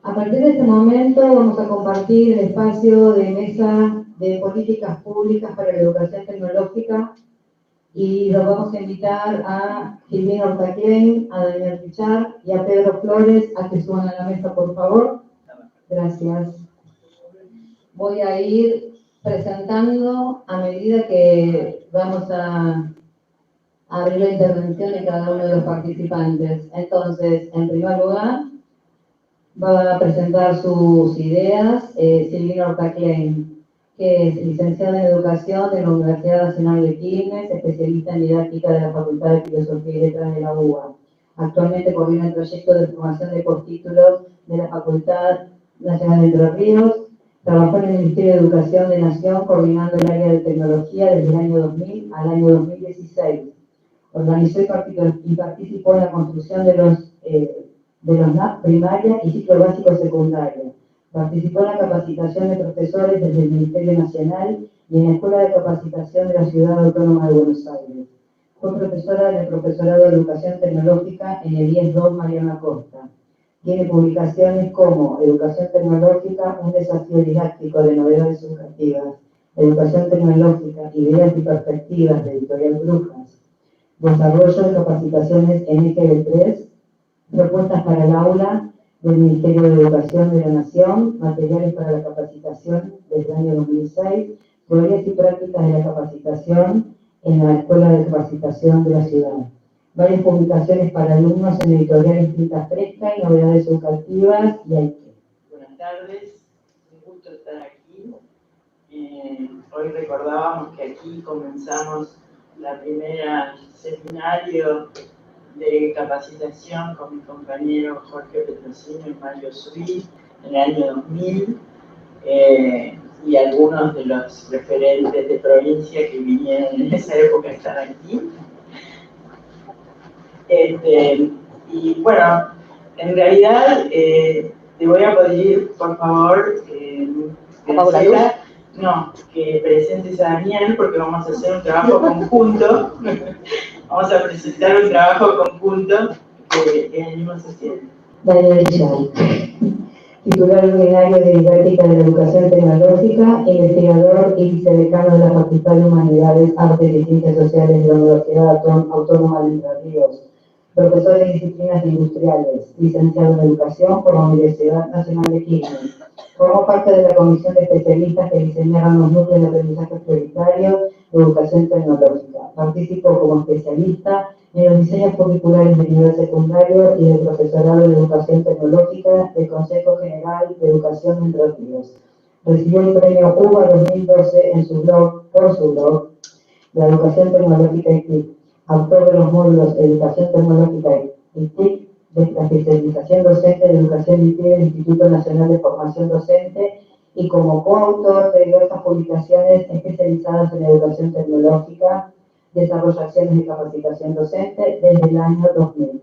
A partir de este momento vamos a compartir el espacio de mesa de políticas públicas para la educación tecnológica y los vamos a invitar a Gilbina Ortaclein, a Daniel Pichar y a Pedro Flores a que suban a la mesa, por favor. Gracias. Voy a ir presentando a medida que vamos a abrir la intervención de cada uno de los participantes. Entonces, en primer lugar, va a presentar sus ideas Silvina Ortaclein, que es licenciada en Educación de la Universidad Nacional de Quilmes, especialista en didáctica de la Facultad de Filosofía y Letras de la UBA. Actualmente coordina el proyecto de formación de postítulos de la Facultad Nacional de Entre Ríos. Trabajó en el Ministerio de Educación de Nación coordinando el área de tecnología desde el año 2000 al año 2016. Organizó y participó en la construcción de los NAP primaria y ciclo básico secundario. Participó en la capacitación de profesores desde el Ministerio Nacional y en la Escuela de Capacitación de la Ciudad Autónoma de Buenos Aires. Fue profesora del Profesorado de Educación Tecnológica en el IES 2 Mariano Acosta. Tiene publicaciones como Educación Tecnológica, un desafío didáctico de novedades educativas, Educación Tecnológica, ideas y perspectivas de Editorial Brujas, Desarrollo de capacitaciones en EGB3, Propuestas para el aula del Ministerio de Educación de la Nación, materiales para la capacitación desde el año 2006, teorías y prácticas de la capacitación en la Escuela de Capacitación de la Ciudad. Varias publicaciones para alumnos en editoriales Tinta Fresca y novedades educativas y Aike. Buenas tardes, un gusto estar aquí. Hoy recordábamos que aquí comenzamos la primera seminario de capacitación con mi compañero Jorge Petrosino y Mario Suiz en el año 2000 y algunos de los referentes de provincia que vinieron en esa época están aquí. Y bueno, en realidad te voy a pedir, por favor, que presentes a Daniel porque vamos a hacer un trabajo conjunto. Vamos a presentar un trabajo conjunto que venimos haciendo. Daniel Pichar, titular ordinario de Didáctica de la Educación Tecnológica, investigador y vicedecano de la Facultad de Humanidades, Artes y Ciencias Sociales de la Universidad Autónoma de Entre Ríos, profesor de disciplinas industriales, licenciado en Educación por la Universidad Nacional de Quilmes. Formó parte de la comisión de especialistas que diseñaron los núcleos de aprendizaje prioritario de educación tecnológica. Participó como especialista en los diseños curriculares de nivel secundario y del profesorado de educación tecnológica del Consejo General de Educación de Entre Ríos. Recibió el premio UBA 2012 por su blog, La Educación Tecnológica y TIC, autor de los módulos Educación Tecnológica y TIC, de la especialización docente de Educación y TIC del Instituto Nacional de Formación Docente y como coautor de diversas publicaciones especializadas en educación tecnológica, desarrollo de acciones de capacitación docente desde el año 2000.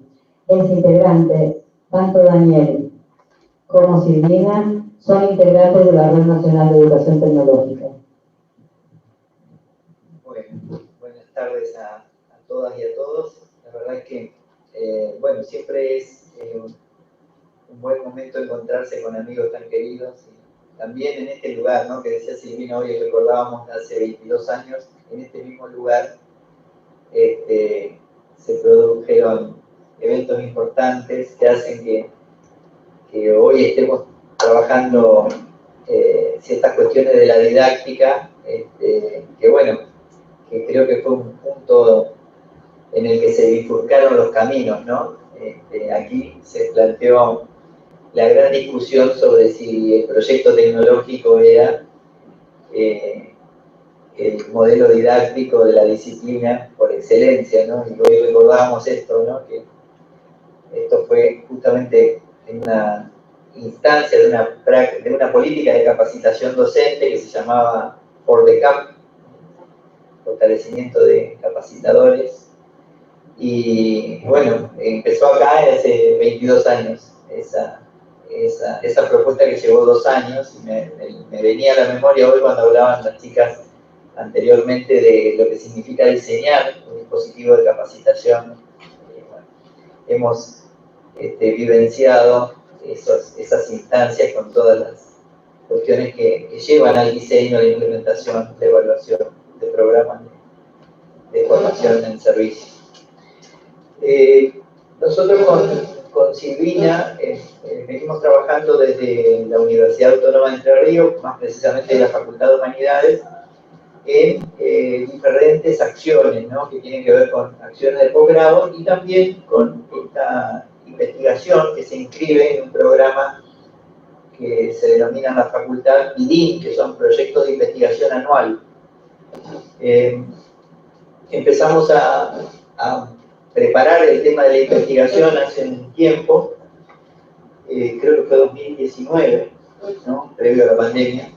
Es integrante, tanto Daniel como Silvina son integrantes de la Red Nacional de Educación Tecnológica. Bueno, buenas tardes a todas y a todos. La verdad es que, siempre es un buen momento encontrarse con amigos tan queridos. Y también en este lugar, ¿no?, que decía Silvina, hoy recordábamos hace 22 años, en este mismo lugar se produjeron eventos importantes que hacen que hoy estemos trabajando ciertas cuestiones de la didáctica, que creo que fue un punto en el que se bifurcaron los caminos, ¿no? Aquí se planteó la gran discusión sobre si el proyecto tecnológico era el modelo didáctico de la disciplina por excelencia, ¿no? Y hoy recordábamos esto, ¿no?, que esto fue justamente en una instancia de una política de capacitación docente que se llamaba FORDECAP, fortalecimiento de capacitadores, y bueno, empezó acá hace 22 años esa propuesta que llevó 2 años, y me venía a la memoria hoy cuando hablaban las chicas anteriormente de lo que significa diseñar un dispositivo de capacitación. Hemos vivenciado esas instancias con todas las cuestiones que llevan al diseño, la implementación, la evaluación de programas de formación en servicio. Nosotros con Silvina venimos trabajando desde la Universidad Autónoma de Entre Ríos, más precisamente de la Facultad de Humanidades, en diferentes acciones, ¿no?, que tienen que ver con acciones de posgrado y también con esta investigación que se inscribe en un programa que se denomina en la facultad PIDIN, que son proyectos de investigación anual. Empezamos a preparar el tema de la investigación hace un tiempo, creo que fue 2019, ¿no?, previo a la pandemia,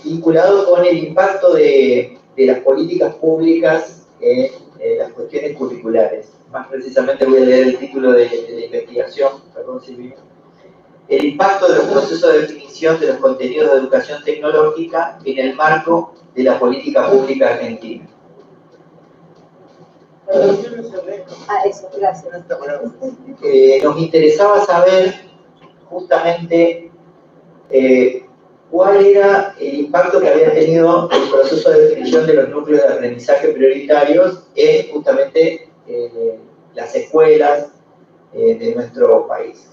vinculado con el impacto de las políticas públicas en las cuestiones curriculares. Más precisamente voy a leer el título de la investigación, perdón Silvina. El impacto de los procesos de definición de los contenidos de educación tecnológica en el marco de la política pública argentina. Eso, gracias. Nos interesaba saber justamente cuál era el impacto que había tenido el proceso de definición de los núcleos de aprendizaje prioritarios en justamente las escuelas de nuestro país.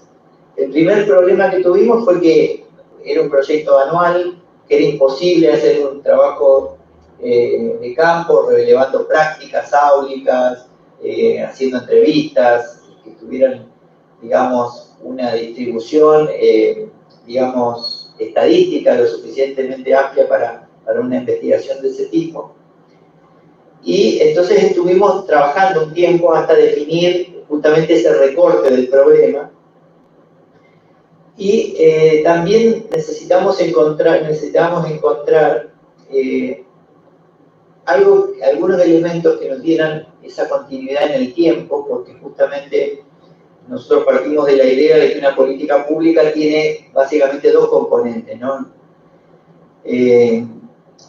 El primer problema que tuvimos fue que era un proyecto anual, que era imposible hacer un trabajo de campo, relevando prácticas áulicas, haciendo entrevistas, que tuvieran, digamos, una distribución, digamos, estadística lo suficientemente amplia para una investigación de ese tipo. Y entonces estuvimos trabajando un tiempo hasta definir justamente ese recorte del problema. Y también necesitamos encontrar algunos elementos que nos dieran esa continuidad en el tiempo, porque justamente nosotros partimos de la idea de que una política pública tiene básicamente dos componentes, ¿no?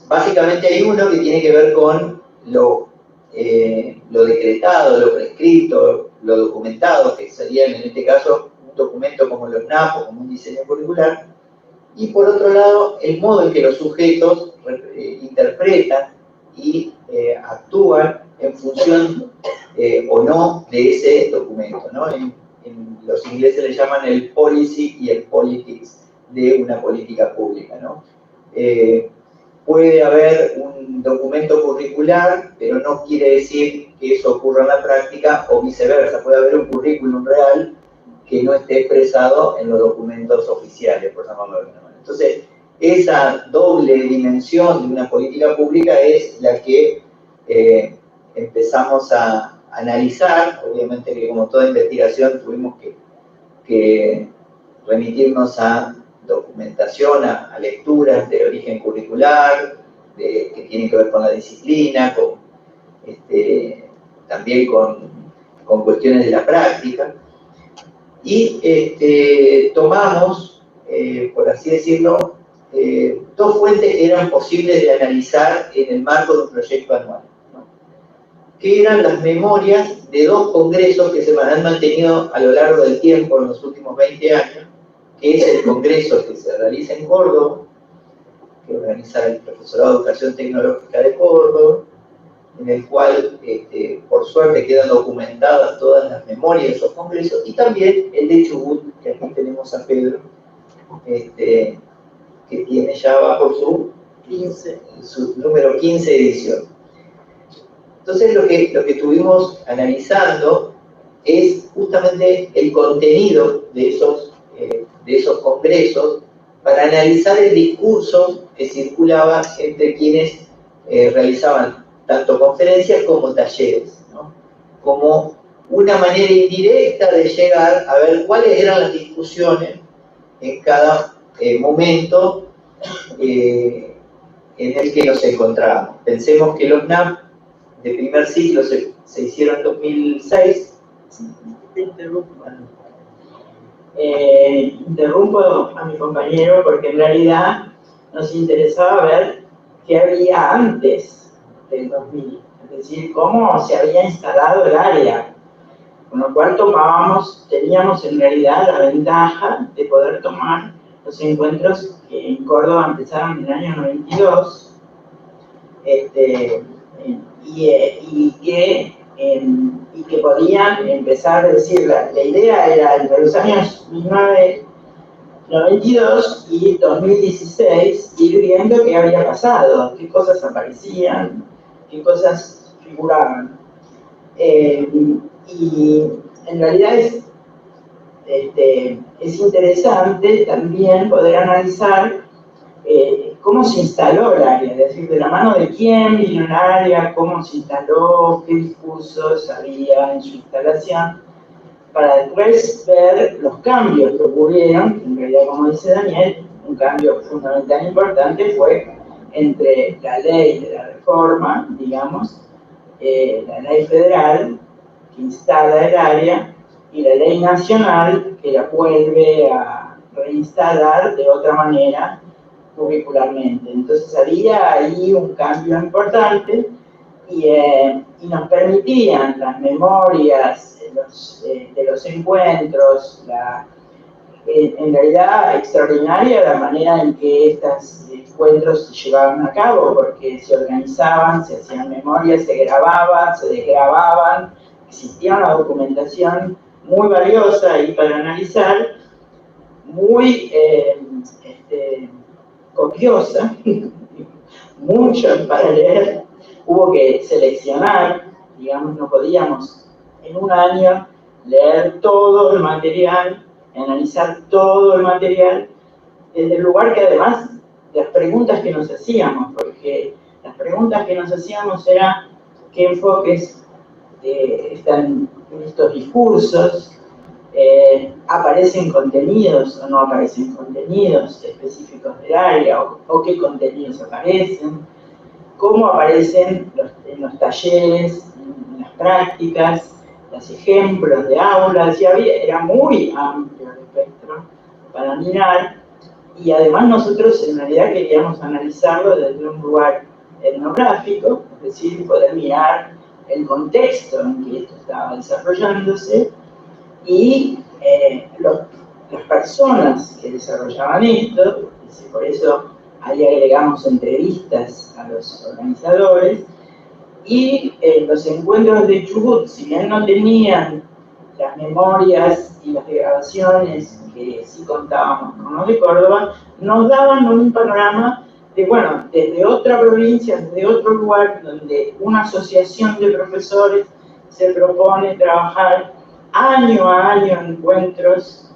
Básicamente hay uno que tiene que ver con lo decretado, lo prescrito, lo documentado, que sería en este caso un documento como los NAP o como un diseño curricular, y por otro lado el modo en que los sujetos interpretan y actúan en función o no de ese documento, ¿no? En los ingleses le llaman el policy y el politics de una política pública, ¿no? Puede haber un documento curricular, pero no quiere decir que eso ocurra en la práctica, o viceversa. Puede haber un currículum real que no esté expresado en los documentos oficiales, por llamarlo de alguna manera. Entonces, esa doble dimensión de una política pública es la que empezamos a analizar. Obviamente que como toda investigación tuvimos que remitirnos a documentación, a lecturas de origen curricular, que tienen que ver con la disciplina, también con cuestiones de la práctica. Y tomamos, por así decirlo, dos fuentes que eran posibles de analizar en el marco de un proyecto anual, ¿no?, que eran las memorias de dos congresos que se han mantenido a lo largo del tiempo, en los últimos 20 años, que es el congreso que se realiza en Córdoba, que organiza el Profesorado de Educación Tecnológica de Córdoba, en el cual, por suerte, quedan documentadas todas las memorias de esos congresos, y también el de Chubut, que aquí tenemos a Pedro, que tiene ya bajo su número 15 edición. Entonces, lo que estuvimos analizando es justamente el contenido de esos congresos para analizar el discurso que circulaba entre quienes realizaban tanto conferencias como talleres, ¿no?, como una manera indirecta de llegar a ver cuáles eran las discusiones en cada momento en el que nos encontrábamos. Pensemos que los NAP de primer ciclo se hicieron en 2006. Interrumpo a mi compañero porque en realidad nos interesaba ver qué había antes del 2000, es decir, cómo se había instalado el área, con lo cual teníamos en realidad la ventaja de poder tomar los encuentros que en Córdoba empezaron en el año 92, y que podían empezar a decir, la idea era entre los años 1992 y 2016 ir viendo qué había pasado, qué cosas aparecían, qué cosas figuraban. Y en realidad es interesante también poder analizar cómo se instaló el área, es decir, de la mano de quién vino el área, cómo se instaló, qué discursos había en su instalación, para después ver los cambios que ocurrieron. En realidad, como dice Daniel, un cambio fundamental importante fue entre la ley de la reforma, digamos, la ley federal que instala el área y la ley nacional que la vuelve a reinstalar de otra manera curricularmente. Entonces había ahí un cambio importante y nos permitían las memorias de los encuentros, en realidad extraordinaria la manera en que estos encuentros se llevaban a cabo, porque se organizaban, se hacían memorias, se grababan, se desgrababan, existía una documentación muy valiosa ahí para analizar, muy copiosa, mucho para leer, hubo que seleccionar, digamos, no podíamos en un año leer todo el material, analizar todo el material, desde el lugar que además, las preguntas que nos hacíamos, porque las preguntas que nos hacíamos eran qué enfoques están en estos discursos, aparecen contenidos o no aparecen contenidos específicos del área, o qué contenidos aparecen, cómo aparecen en los talleres, en las prácticas, los ejemplos de aulas, y era muy amplio el espectro para mirar, y además nosotros en realidad queríamos analizarlo desde un lugar etnográfico, es decir, poder mirar el contexto en que esto estaba desarrollándose, y las personas que desarrollaban esto, por eso ahí agregamos entrevistas a los organizadores, y los encuentros de Chubut, si bien no tenían las memorias y las grabaciones que sí contábamos con los de Córdoba, nos daban un panorama de, bueno, desde otra provincia, desde otro lugar, donde una asociación de profesores se propone trabajar año a año encuentros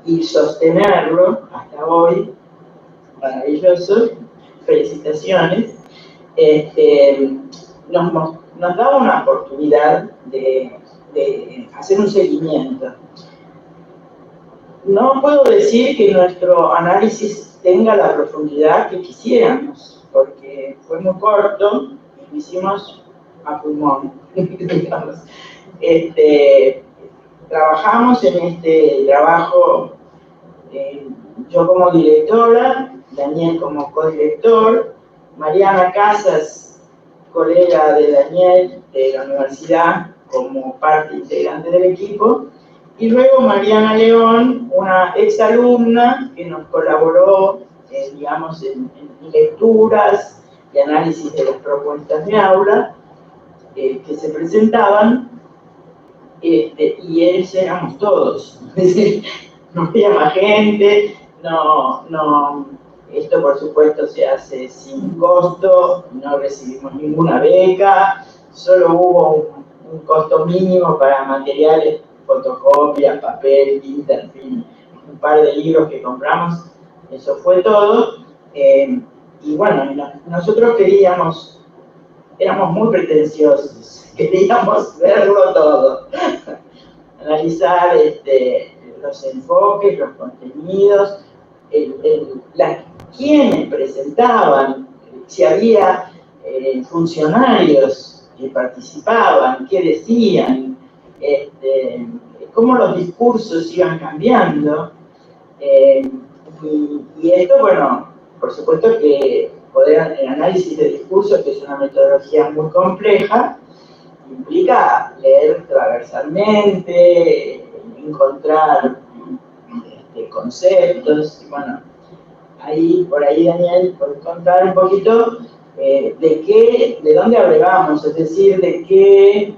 y sostenerlo hasta hoy, maravilloso, felicitaciones. Nos daba una oportunidad de hacer un seguimiento. No puedo decir que nuestro análisis tenga la profundidad que quisiéramos, porque fue muy corto y lo hicimos a pulmón, digamos. Trabajamos en este trabajo, yo como directora, Daniel como codirector, Mariana Casas, colega de Daniel de la universidad, como parte integrante del equipo, y luego Mariana León, una exalumna que nos colaboró, digamos, en lecturas y análisis de las propuestas de aula que se presentaban, y ellos éramos todos, es decir, no había más gente, esto por supuesto se hace sin costo, no recibimos ninguna beca, solo hubo un costo mínimo para materiales, fotocopias, papel, tinta, en fin, un par de libros que compramos, eso fue todo. Y bueno, nosotros éramos muy pretenciosos, queríamos verlo todo, analizar los enfoques, los contenidos, quiénes presentaban, si había funcionarios que participaban, qué decían, cómo los discursos iban cambiando. Y esto, bueno, por supuesto que el análisis de discursos, que es una metodología muy compleja, implica leer transversalmente, encontrar conceptos, y bueno, por ahí Daniel, por contar un poquito de dónde abrevamos, es decir, de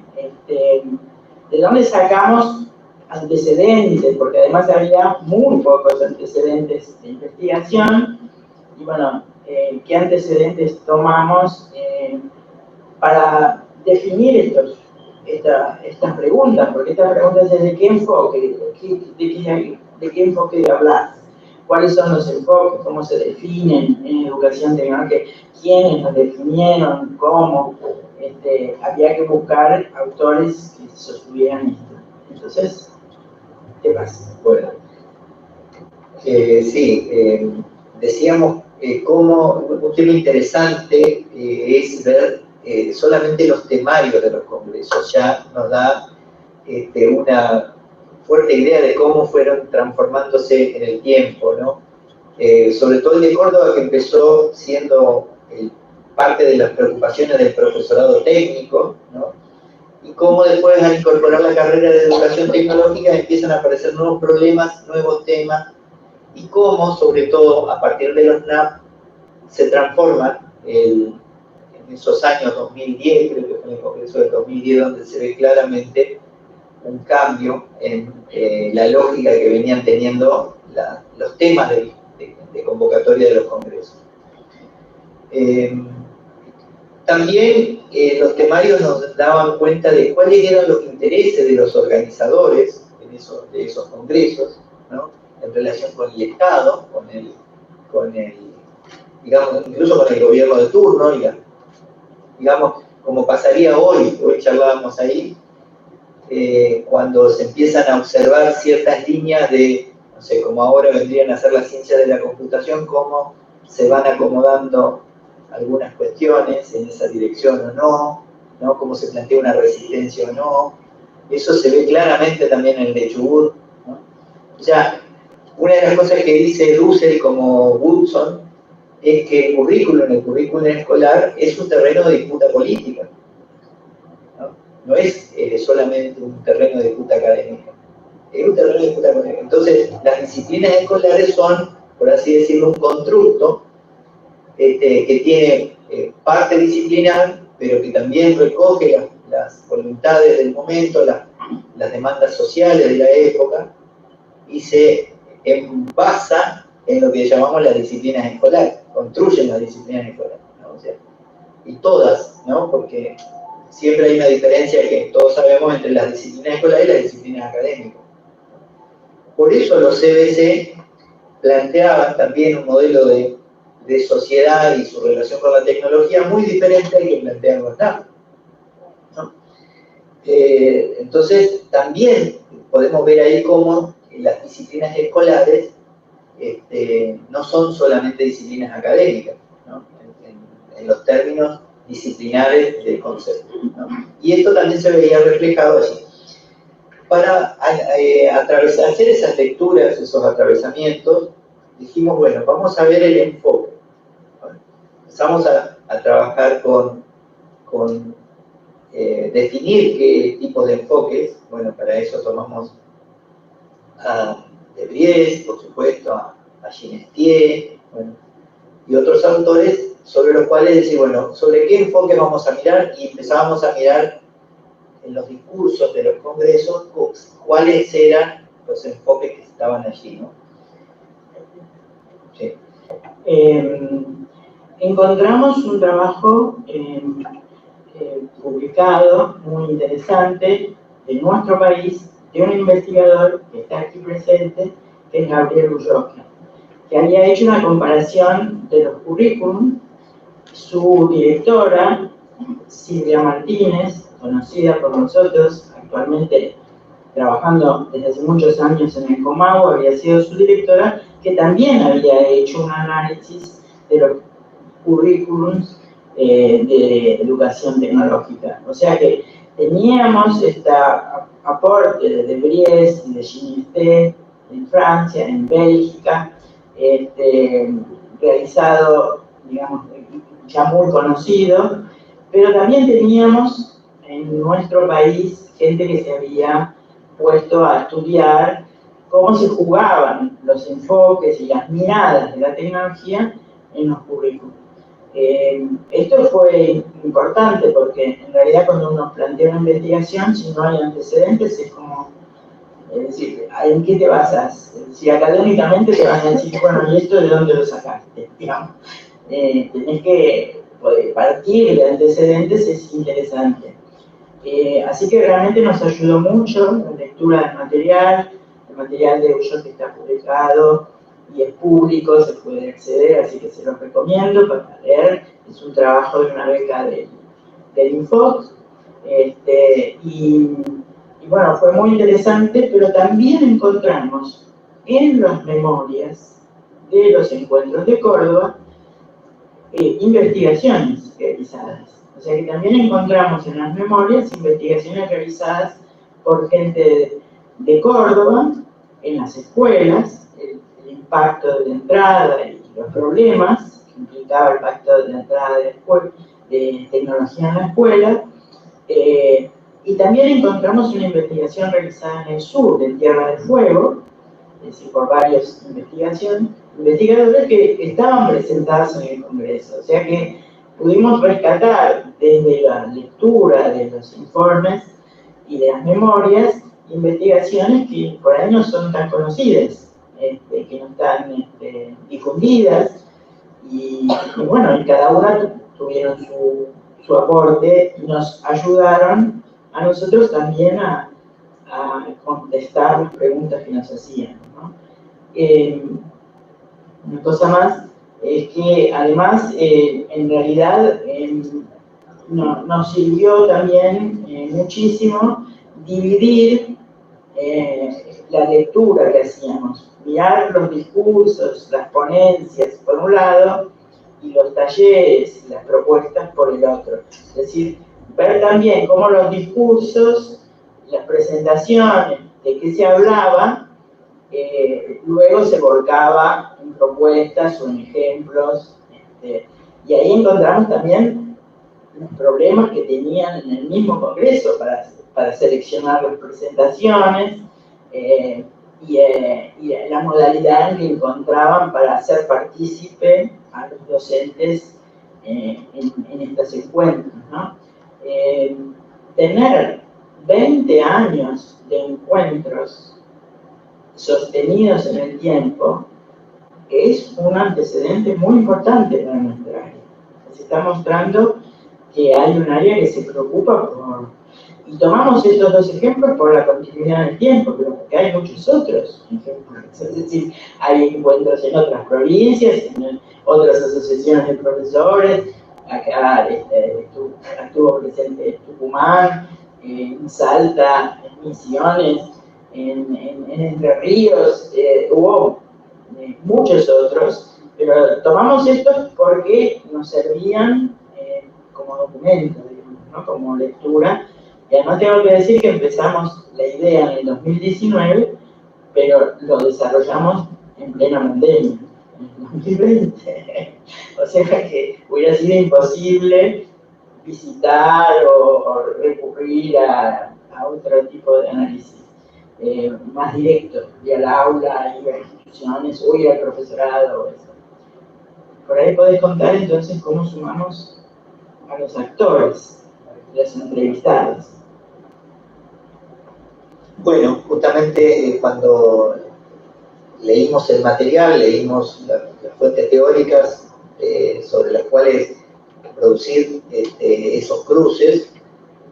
dónde sacamos antecedentes, porque además había muy pocos antecedentes de investigación, y bueno, qué antecedentes tomamos para definir estas preguntas, porque estas preguntas es de qué enfoque, de qué enfoque de hablar, cuáles son los enfoques, cómo se definen en educación tecnológica, quiénes los definieron, cómo, había que buscar autores que sostuvieran esto. Entonces, ¿qué pasa? Bueno, sí, decíamos cómo un tema interesante es ver solamente los temarios de los congresos, ya nos da una fuerte idea de cómo fueron transformándose en el tiempo, ¿no? Sobre todo el de Córdoba, que empezó siendo parte de las preocupaciones del profesorado técnico, ¿no? Y cómo después, al incorporar la carrera de educación tecnológica, empiezan a aparecer nuevos problemas, nuevos temas, y cómo, sobre todo, a partir de los NAP, se transforman en esos años 2010, creo que fue en el Congreso del 2010, donde se ve claramente un cambio en la lógica que venían teniendo los temas de convocatoria de los congresos. También los temarios nos daban cuenta de cuáles eran los intereses de los organizadores de esos congresos, ¿no? En relación con el Estado, digamos, incluso con el gobierno de turno, digamos, como pasaría hoy charlábamos ahí, cuando se empiezan a observar ciertas líneas de, no sé, como ahora vendrían a ser las ciencias de la computación, cómo se van acomodando algunas cuestiones en esa dirección o no, cómo se plantea una resistencia o no. Eso se ve claramente también en el de Chubut, ¿no? O sea, una de las cosas que dice Dussel como Woodson es que el currículum escolar es un terreno de disputa política. No es solamente un terreno de disputa académica, es un terreno de disputa académica. Entonces, las disciplinas escolares son, por así decirlo, un constructo que tiene parte disciplinar, pero que también recoge las voluntades del momento, las demandas sociales de la época, y se basa en lo que llamamos las disciplinas escolares, construyen las disciplinas escolares, ¿no? O sea, y todas, ¿no? Porque siempre hay una diferencia que todos sabemos entre las disciplinas escolares y las disciplinas académicas. Por eso los CBC planteaban también un modelo de sociedad y su relación con la tecnología muy diferente al que plantean los NAP, ¿no? Entonces, también podemos ver ahí cómo las disciplinas escolares no son solamente disciplinas académicas, ¿no? En los términos disciplinares del concepto, ¿no? Y esto también se veía reflejado allí. Para hacer esas lecturas, esos atravesamientos, dijimos, bueno, vamos a ver el enfoque. ¿No? Empezamos a trabajar con definir qué tipos de enfoques. Bueno, para eso tomamos a de Vries, por supuesto, a Ginestier, bueno, y otros autores sobre los cuales decir, bueno, sobre qué enfoque vamos a mirar, y empezábamos a mirar en los discursos de los congresos cuáles eran los enfoques que estaban allí, ¿no? Sí. Encontramos un trabajo publicado muy interesante de nuestro país, de un investigador que está aquí presente, que es Gabriel Ulloque, que había hecho una comparación de los currículum. Su directora, Silvia Martínez, conocida por nosotros, actualmente trabajando desde hace muchos años en el Comau, había sido su directora, que también había hecho un análisis de los currículums de educación tecnológica. O sea que teníamos este aporte de Vries y de Ginestier en Francia, en Bélgica, realizado, digamos, ya muy conocido, pero también teníamos en nuestro país gente que se había puesto a estudiar cómo se jugaban los enfoques y las miradas de la tecnología en los currículos. Esto fue importante porque en realidad cuando uno plantea una investigación, si no hay antecedentes, es como, es decir, ¿en qué te basas? Si académicamente te van a decir, bueno, ¿y esto de dónde lo sacaste? Digamos, tenés que partir de antecedentes, es interesante. Así que realmente nos ayudó mucho la lectura del material. El material de Ulloa está publicado y es público, se puede acceder, así que se los recomiendo para leer. Es un trabajo de una beca del Infot. Y bueno, fue muy interesante, pero también encontramos en las memorias de los encuentros de Córdoba investigaciones realizadas. O sea que también encontramos en las memorias investigaciones realizadas por gente de Córdoba, en las escuelas, el impacto de la entrada y los problemas que implicaba el impacto de la entrada de tecnología en la escuela. Y también encontramos una investigación realizada en el sur, en Tierra del Fuego, es decir, por varios investigadores que estaban presentados en el Congreso. O sea que pudimos rescatar desde la lectura de los informes y de las memorias investigaciones que por ahí no son tan conocidas, que no están difundidas, y bueno, y cada una tuvieron su aporte y nos ayudaron a nosotros también a contestar las preguntas que nos hacían, ¿no? Una cosa más es que además en realidad nos sirvió también muchísimo dividir la lectura que hacíamos, mirar los discursos, las ponencias por un lado y los talleres y las propuestas por el otro. Es decir, ver también cómo los discursos, las presentaciones de qué se hablaba, luego se volcaba en propuestas o en ejemplos, y ahí encontramos también los problemas que tenían en el mismo Congreso para seleccionar las presentaciones, y la modalidad en que encontraban para hacer partícipe a los docentes en estos encuentros, ¿no? Tener 20 años de encuentros sostenidos en el tiempo es un antecedente muy importante para nuestra área. Se está mostrando que hay un área que se preocupa por... Y tomamos estos dos ejemplos por la continuidad del tiempo, pero porque hay muchos otros ejemplos. Es decir, hay encuentros en otras provincias, en otras asociaciones de profesores. Acá estuvo presente Tucumán, en Salta, en Misiones, en Entre Ríos, hubo muchos otros, pero tomamos estos porque nos servían como documento, digamos, ¿no? Como lectura. Y además tengo que decir que empezamos la idea en el 2019, pero lo desarrollamos en plena pandemia, en el 2020. O sea que hubiera sido imposible visitar o recurrir a otro tipo de análisis más directo, ir al aula, ir a instituciones, o ir al profesorado. Eso. Por ahí podés contar entonces cómo sumamos a los actores, los entrevistados. Bueno, justamente cuando leímos el material, leímos las fuentes teóricas sobre las cuales producir esos cruces,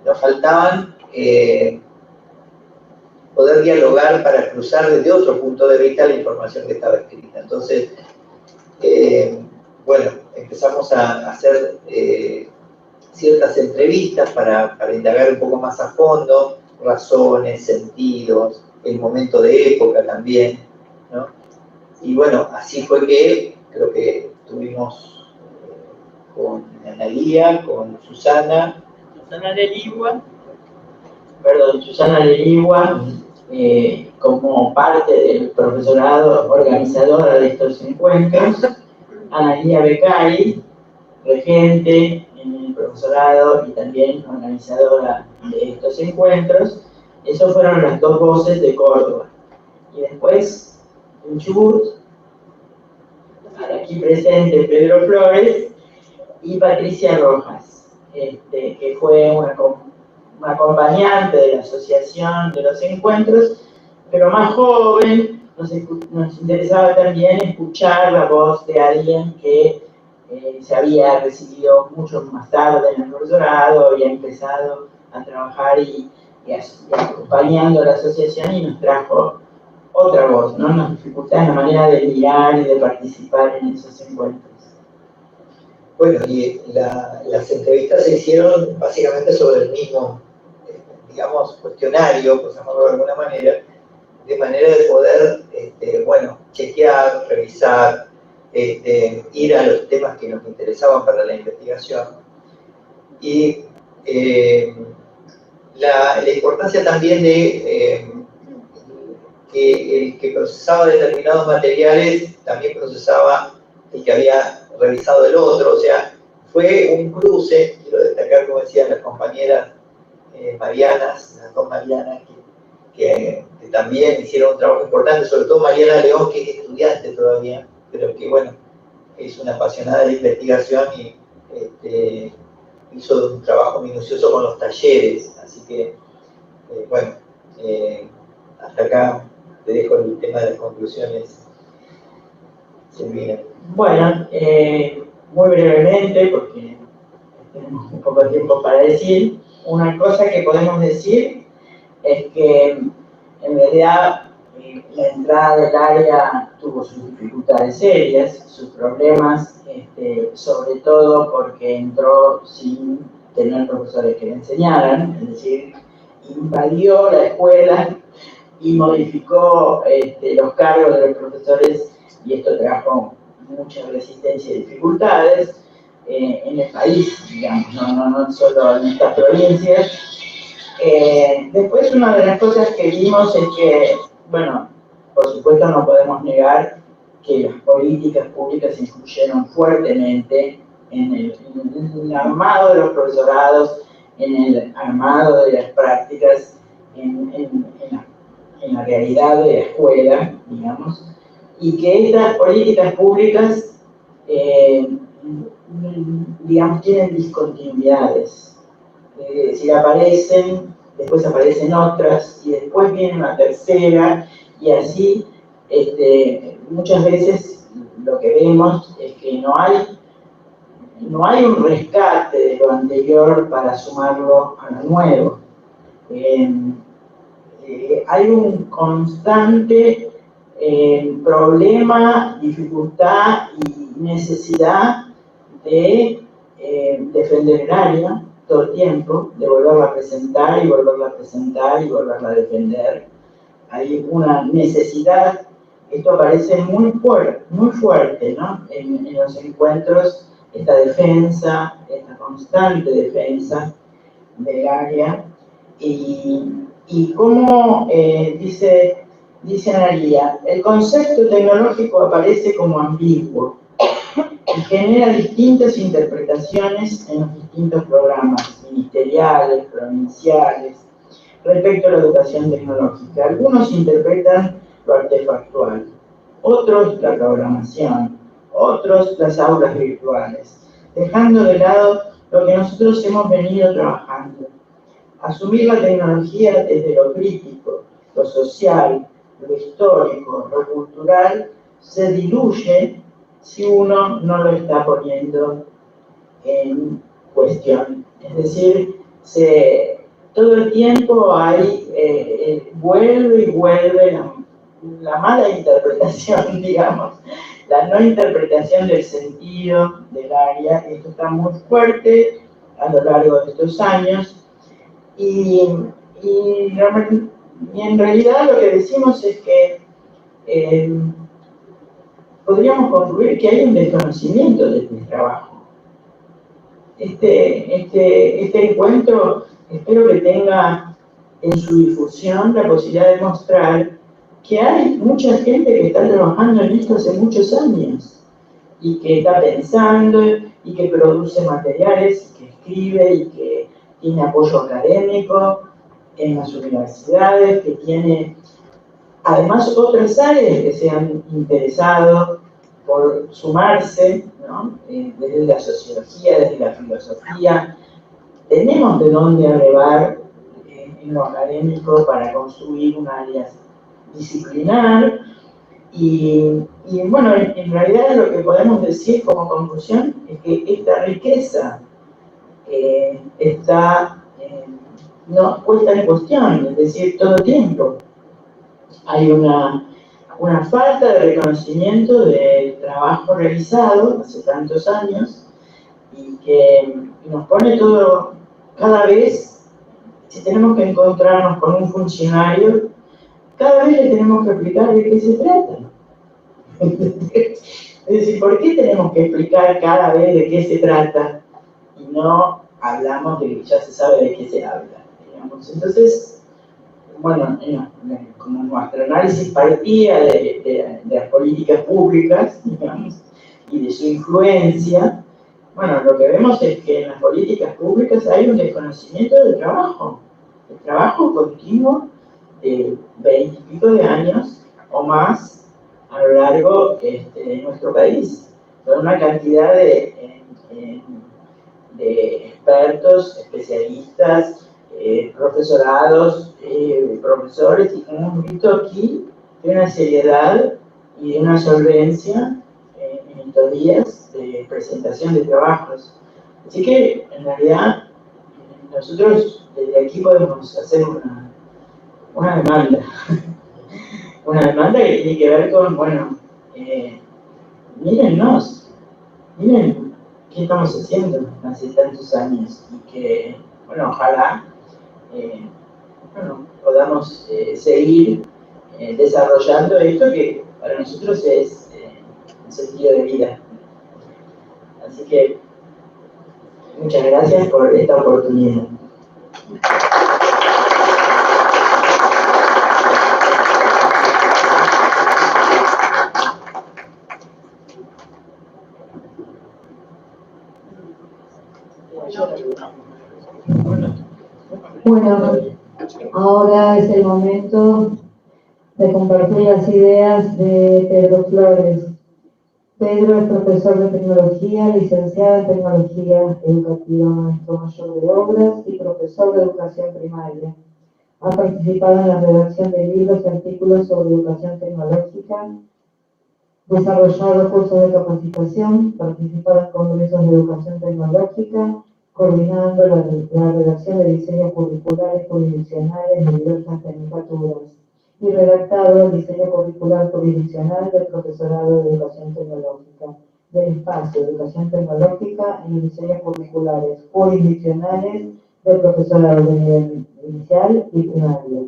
nos faltaban poder dialogar para cruzar desde otro punto de vista la información que estaba escrita. Entonces, bueno, empezamos a hacer ciertas entrevistas para indagar un poco más a fondo razones, sentidos, el momento de época también, ¿no? Y bueno, así fue que creo que tuvimos con Analía, con Susana Leligua, como parte del profesorado organizadora de estos encuentros, Analía Becari, regente en el profesorado y también organizadora de estos encuentros. Esas fueron las dos voces de Córdoba. Y después, en Chubut, aquí presente Pedro Flores y Patricia Rojas, que fue una acompañante de la asociación de los encuentros, pero más joven. Nos interesaba también escuchar la voz de alguien que se había recibido mucho más tarde en el profesorado, había empezado a trabajar y acompañando a la asociación, y nos trajo otra voz, ¿no? Nos dificultaba la manera de mirar y de participar en esos encuentros. Bueno, y las entrevistas se hicieron básicamente sobre el mismo, digamos, cuestionario, por llamarlo de alguna manera, de manera de poder, bueno, chequear, revisar, ir a los temas que nos interesaban para la investigación. Y la importancia también de que el que procesaba determinados materiales también procesaba el que había revisado el otro, o sea, fue un cruce. Quiero destacar, como decían las compañeras Marianas, las dos Marianas, que también hicieron un trabajo importante, sobre todo Mariana León, que es estudiante todavía, pero que, bueno, es una apasionada de investigación y hizo un trabajo minucioso con los talleres, así que, bueno, hasta acá te dejo el tema de las conclusiones, Silvina. Bueno, muy brevemente, porque tenemos un poco de tiempo para decir, una cosa que podemos decir es que en realidad la entrada del área tuvo sus dificultades serias, sus problemas, sobre todo porque entró sin tener profesores que le enseñaran, es decir, invadió la escuela y modificó los cargos de los profesores, y esto trajo mucha resistencia y dificultades en el país, digamos, no solo en estas provincias. Después, una de las cosas que vimos es que, bueno, por supuesto no podemos negar que las políticas públicas influyeron fuertemente en el armado de los profesorados, en el armado de las prácticas, en la realidad de la escuela, digamos, y que estas políticas públicas, digamos, tienen discontinuidades. Es decir, aparecen, después aparecen otras, y después viene una tercera, y así muchas veces lo que vemos es que no hay un rescate de lo anterior para sumarlo a lo nuevo. Hay un constante problema, dificultad y necesidad de defender el área todo el tiempo, de volverla a presentar y volverla a presentar y volverla a defender. Hay una necesidad, esto aparece muy fuerte, ¿no? En los encuentros, esta defensa, esta constante defensa del área, y como dice Analía, el concepto tecnológico aparece como ambiguo y genera distintas interpretaciones en los distintos programas ministeriales, provinciales, respecto a la educación tecnológica. Algunos interpretan lo artefactual, otros la programación, otros las aulas virtuales, dejando de lado lo que nosotros hemos venido trabajando. Asumir la tecnología desde lo crítico, lo social, lo histórico, lo cultural, se diluye si uno no lo está poniendo en cuestión. Es decir, todo el tiempo vuelve y vuelve la mala interpretación, digamos, la no interpretación del sentido del área. Esto está muy fuerte a lo largo de estos años, y en realidad lo que decimos es que podríamos concluir que hay un desconocimiento de este trabajo. Este encuentro espero que tenga en su difusión la posibilidad de mostrar que hay mucha gente que está trabajando en esto hace muchos años, y que está pensando, y que produce materiales, y que escribe, y que tiene apoyo académico en las universidades, que tiene además otras áreas que se han interesado por sumarse, ¿no? Desde la sociología, desde la filosofía. Tenemos de dónde agregar en lo académico para construir un área disciplinar y bueno, en realidad lo que podemos decir como conclusión es que esta riqueza está no puesta en cuestión, es decir, todo el tiempo hay una falta de reconocimiento del trabajo realizado hace tantos años y que nos pone todo, cada vez, si tenemos que encontrarnos con un funcionario, cada vez le tenemos que explicar de qué se trata. Es decir, ¿por qué tenemos que explicar cada vez de qué se trata y no hablamos de que ya se sabe de qué se habla? Digamos? Entonces, bueno, como nuestro análisis partía de las políticas públicas, digamos, y de su influencia, bueno, lo que vemos es que en las políticas públicas hay un desconocimiento del trabajo continuo de 20 y pico de años o más a lo largo de nuestro país. Son una cantidad de expertos, especialistas, profesorados, profesores, y como hemos visto aquí, de una seriedad y de una solvencia en estos días de presentación de trabajos. Así que, en realidad, nosotros desde aquí podemos hacer una demanda. Una demanda que tiene que ver con, bueno, mírennos, miren qué estamos haciendo hace tantos años y que, bueno, ojalá podamos seguir desarrollando esto que para nosotros es un sentido de vida. Así que muchas gracias por esta oportunidad. Bueno, ahora es el momento de compartir las ideas de Pedro Flores. Pedro es profesor de tecnología, licenciado en tecnología educativa, maestro mayor de obras y profesor de educación primaria. Ha participado en la redacción de libros y artículos sobre educación tecnológica, desarrollado cursos de capacitación, participado en congresos de educación tecnológica, coordinando la redacción de diseños curriculares jurisdiccionales de diversas tecnicaturas y redactado el diseño curricular jurisdiccional del profesorado de educación tecnológica, del espacio de educación tecnológica en diseños curriculares jurisdiccionales del profesorado de nivel inicial y primario.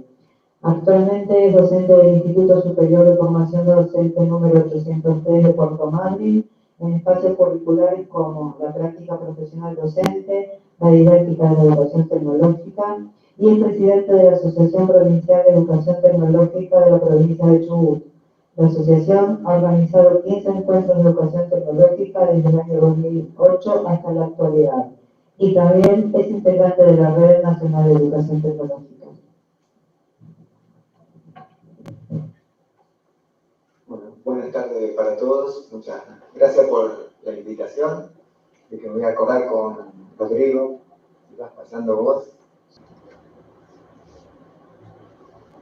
Actualmente es docente del Instituto Superior de Formación Docente número 803 de Puerto Madryn, en espacios curriculares como la práctica profesional docente, la didáctica de la educación tecnológica, y es presidente de la Asociación Provincial de Educación Tecnológica de la provincia de Chubut. La asociación ha organizado 15 encuentros de educación tecnológica desde el año 2008 hasta la actualidad, y también es integrante de la Red Nacional de Educación Tecnológica. Bueno, buenas tardes para todos. Muchas gracias por la invitación. De que me voy a acordar con Rodrigo, si vas pasando vos.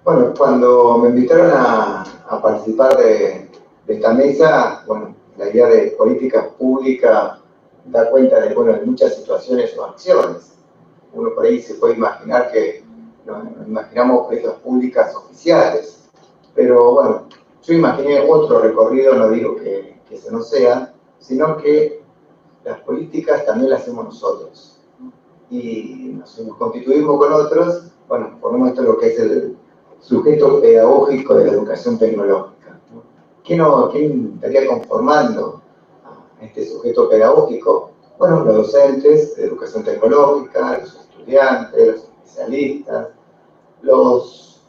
Bueno, cuando me invitaron a participar de esta mesa, bueno, la idea de políticas públicas da cuenta de, bueno, de muchas situaciones o acciones. Uno por ahí se puede imaginar que nos imaginamos políticas públicas oficiales, pero bueno, yo imaginé otro recorrido, no digo que ese no sea, sino que las políticas también las hacemos nosotros. Y nos constituimos con otros, bueno, formamos esto lo que es el sujeto pedagógico de la educación tecnológica. ¿Quién estaría conformando a este sujeto pedagógico? Bueno, los docentes de educación tecnológica, los estudiantes, los especialistas, los,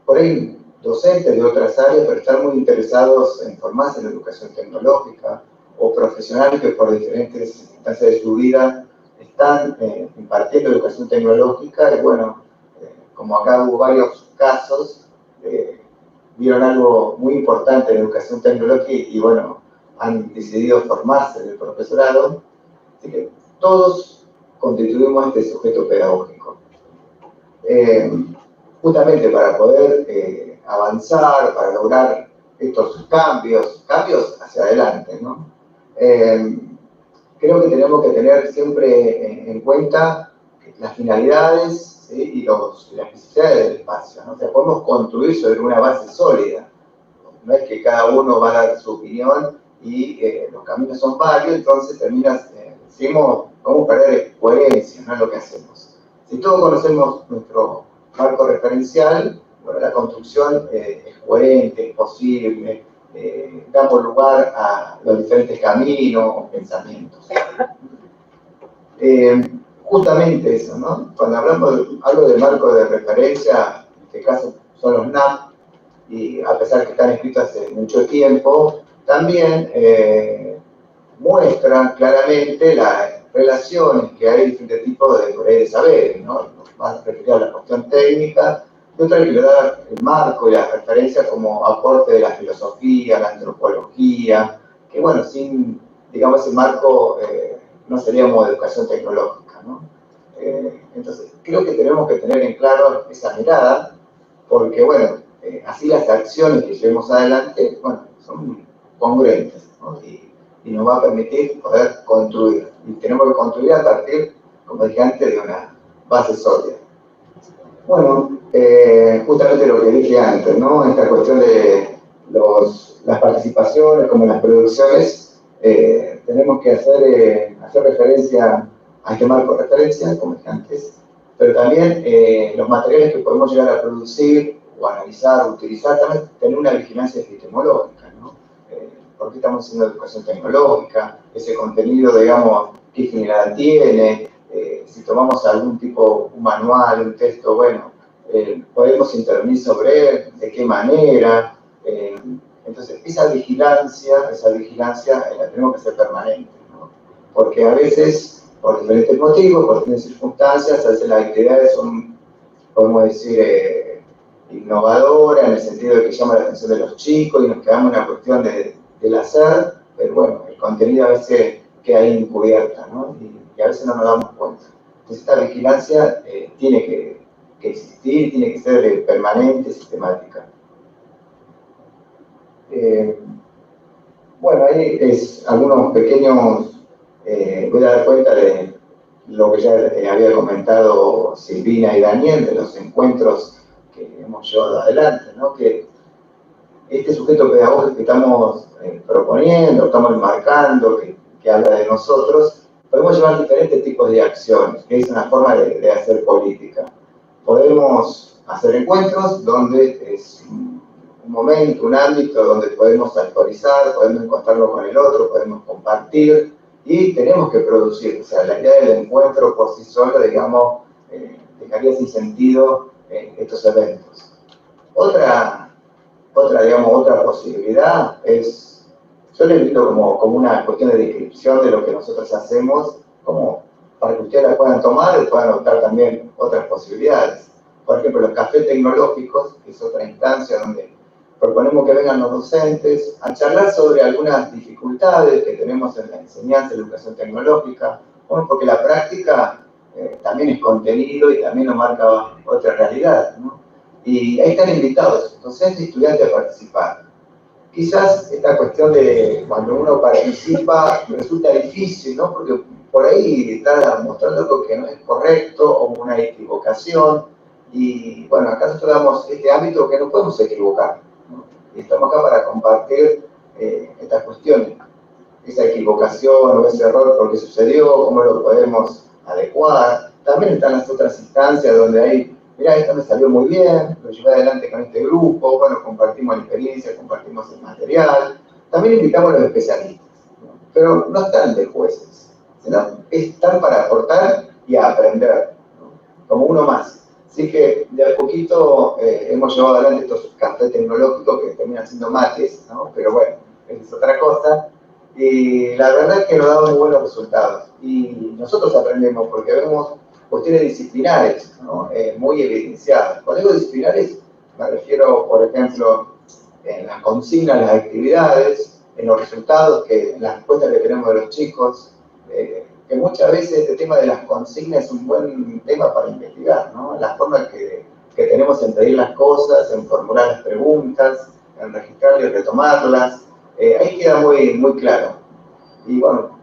por ahí, docentes de otras áreas, pero están muy interesados en formarse en educación tecnológica, o profesionales que por diferentes circunstancias de su vida están impartiendo educación tecnológica y bueno, como acá hubo varios casos, vieron algo muy importante en educación tecnológica y bueno, han decidido formarse en el profesorado. Así que todos constituimos este sujeto pedagógico. Justamente para poder avanzar, para lograr estos cambios hacia adelante, ¿no? Creo que tenemos que tener siempre en cuenta las finalidades, ¿sí? y las necesidades del espacio, ¿no? O sea, podemos construir sobre una base sólida. No es que cada uno va a dar su opinión y los caminos son varios, entonces vamos a perder coherencia, ¿no? En lo que hacemos. Si todos conocemos nuestro marco referencial, bueno, la construcción es coherente, es posible, damos lugar a los diferentes caminos o pensamientos. Justamente eso, ¿no? Cuando hablo del marco de referencia, en este caso son los NAP, y a pesar que están escritos hace mucho tiempo, también muestran claramente las relaciones que hay de diferentes tipos de saberes, ¿no? Más referido a la cuestión técnica, y otra que le da el marco y la referencia como aporte de la filosofía, la antropología, que bueno, sin, digamos, ese marco no seríamos educación tecnológica, ¿no? Entonces, creo que tenemos que tener en claro esa mirada, porque bueno, así las acciones que llevemos adelante, bueno, son congruentes, ¿no? Y nos va a permitir poder construir. Y tenemos que construir a partir, como dije antes, de una base sólida. Bueno, justamente lo que dije antes, ¿no? Esta cuestión de las participaciones, como las producciones, tenemos que hacer referencia a este marco de referencia, como dije antes, pero también los materiales que podemos llegar a producir o analizar, utilizar, también tener una vigilancia epistemológica, ¿no? ¿Por qué estamos haciendo educación tecnológica? Ese contenido, digamos, ¿qué finalidad tiene? Si tomamos algún tipo, un manual, un texto, bueno, podemos intervenir sobre él, de qué manera. Entonces, esa vigilancia la tenemos que hacer permanente, ¿no? Porque a veces, por diferentes motivos, por diferentes circunstancias, a veces las actividades son, podemos decir, innovadoras, en el sentido de que llama la atención de los chicos y nos quedamos en la cuestión del hacer, pero bueno, el contenido a veces queda ahí encubierta, ¿no? Y a veces no nos damos cuenta. Entonces, esta vigilancia tiene que existir, tiene que ser permanente, sistemática. Bueno, ahí es algunos pequeños, voy a dar cuenta de lo que ya había comentado Silvina y Daniel, de los encuentros que hemos llevado adelante, ¿no? Que este sujeto pedagógico que estamos proponiendo, estamos enmarcando, que habla de nosotros, podemos llevar diferentes tipos de acciones, que es una forma de hacer política. Podemos hacer encuentros donde es un momento, un ámbito donde podemos actualizar, podemos encontrarnos con el otro, podemos compartir y tenemos que producir. O sea, la idea del encuentro por sí solo, digamos, dejaría sin sentido estos eventos. Otra posibilidad es, yo le invito como una cuestión de descripción de lo que nosotros hacemos, como para que ustedes la puedan tomar y puedan optar también otras posibilidades. Por ejemplo, los cafés tecnológicos, que es otra instancia donde proponemos que vengan los docentes a charlar sobre algunas dificultades que tenemos en la enseñanza de educación tecnológica, bueno, porque la práctica también es contenido y también nos marca otra realidad, ¿no? Y ahí están invitados docentes y estudiantes a participar. Quizás esta cuestión de cuando uno participa resulta difícil, ¿no? Porque por ahí está mostrando algo que no es correcto o una equivocación. Y bueno, acá nosotros damos este ámbito que no podemos equivocar, ¿no? Y estamos acá para compartir estas cuestiones. Esa equivocación o ese error, por qué sucedió, cómo lo podemos adecuar. También están las otras instancias donde hay, mirá, esto me salió muy bien, lo llevé adelante con este grupo, bueno, compartimos la experiencia, compartimos el material. También invitamos a los especialistas, ¿no? Pero no están de jueces, sino están para aportar y a aprender, ¿no? Como uno más. Así que de a poquito hemos llevado adelante estos cafés tecnológicos que terminan siendo mates, ¿no? Pero bueno, es otra cosa. Y la verdad es que nos ha dado muy buenos resultados. Y nosotros aprendemos porque vemos cuestiones disciplinares, ¿no? Muy evidenciadas. Cuando digo disciplinares, me refiero, por ejemplo, en las consignas, las actividades, en los resultados, en las respuestas que tenemos de los chicos, que muchas veces este tema de las consignas es un buen tema para investigar, ¿no? La forma que tenemos en pedir las cosas, en formular las preguntas, en registrarlas y retomarlas, ahí queda muy, muy claro. Y bueno,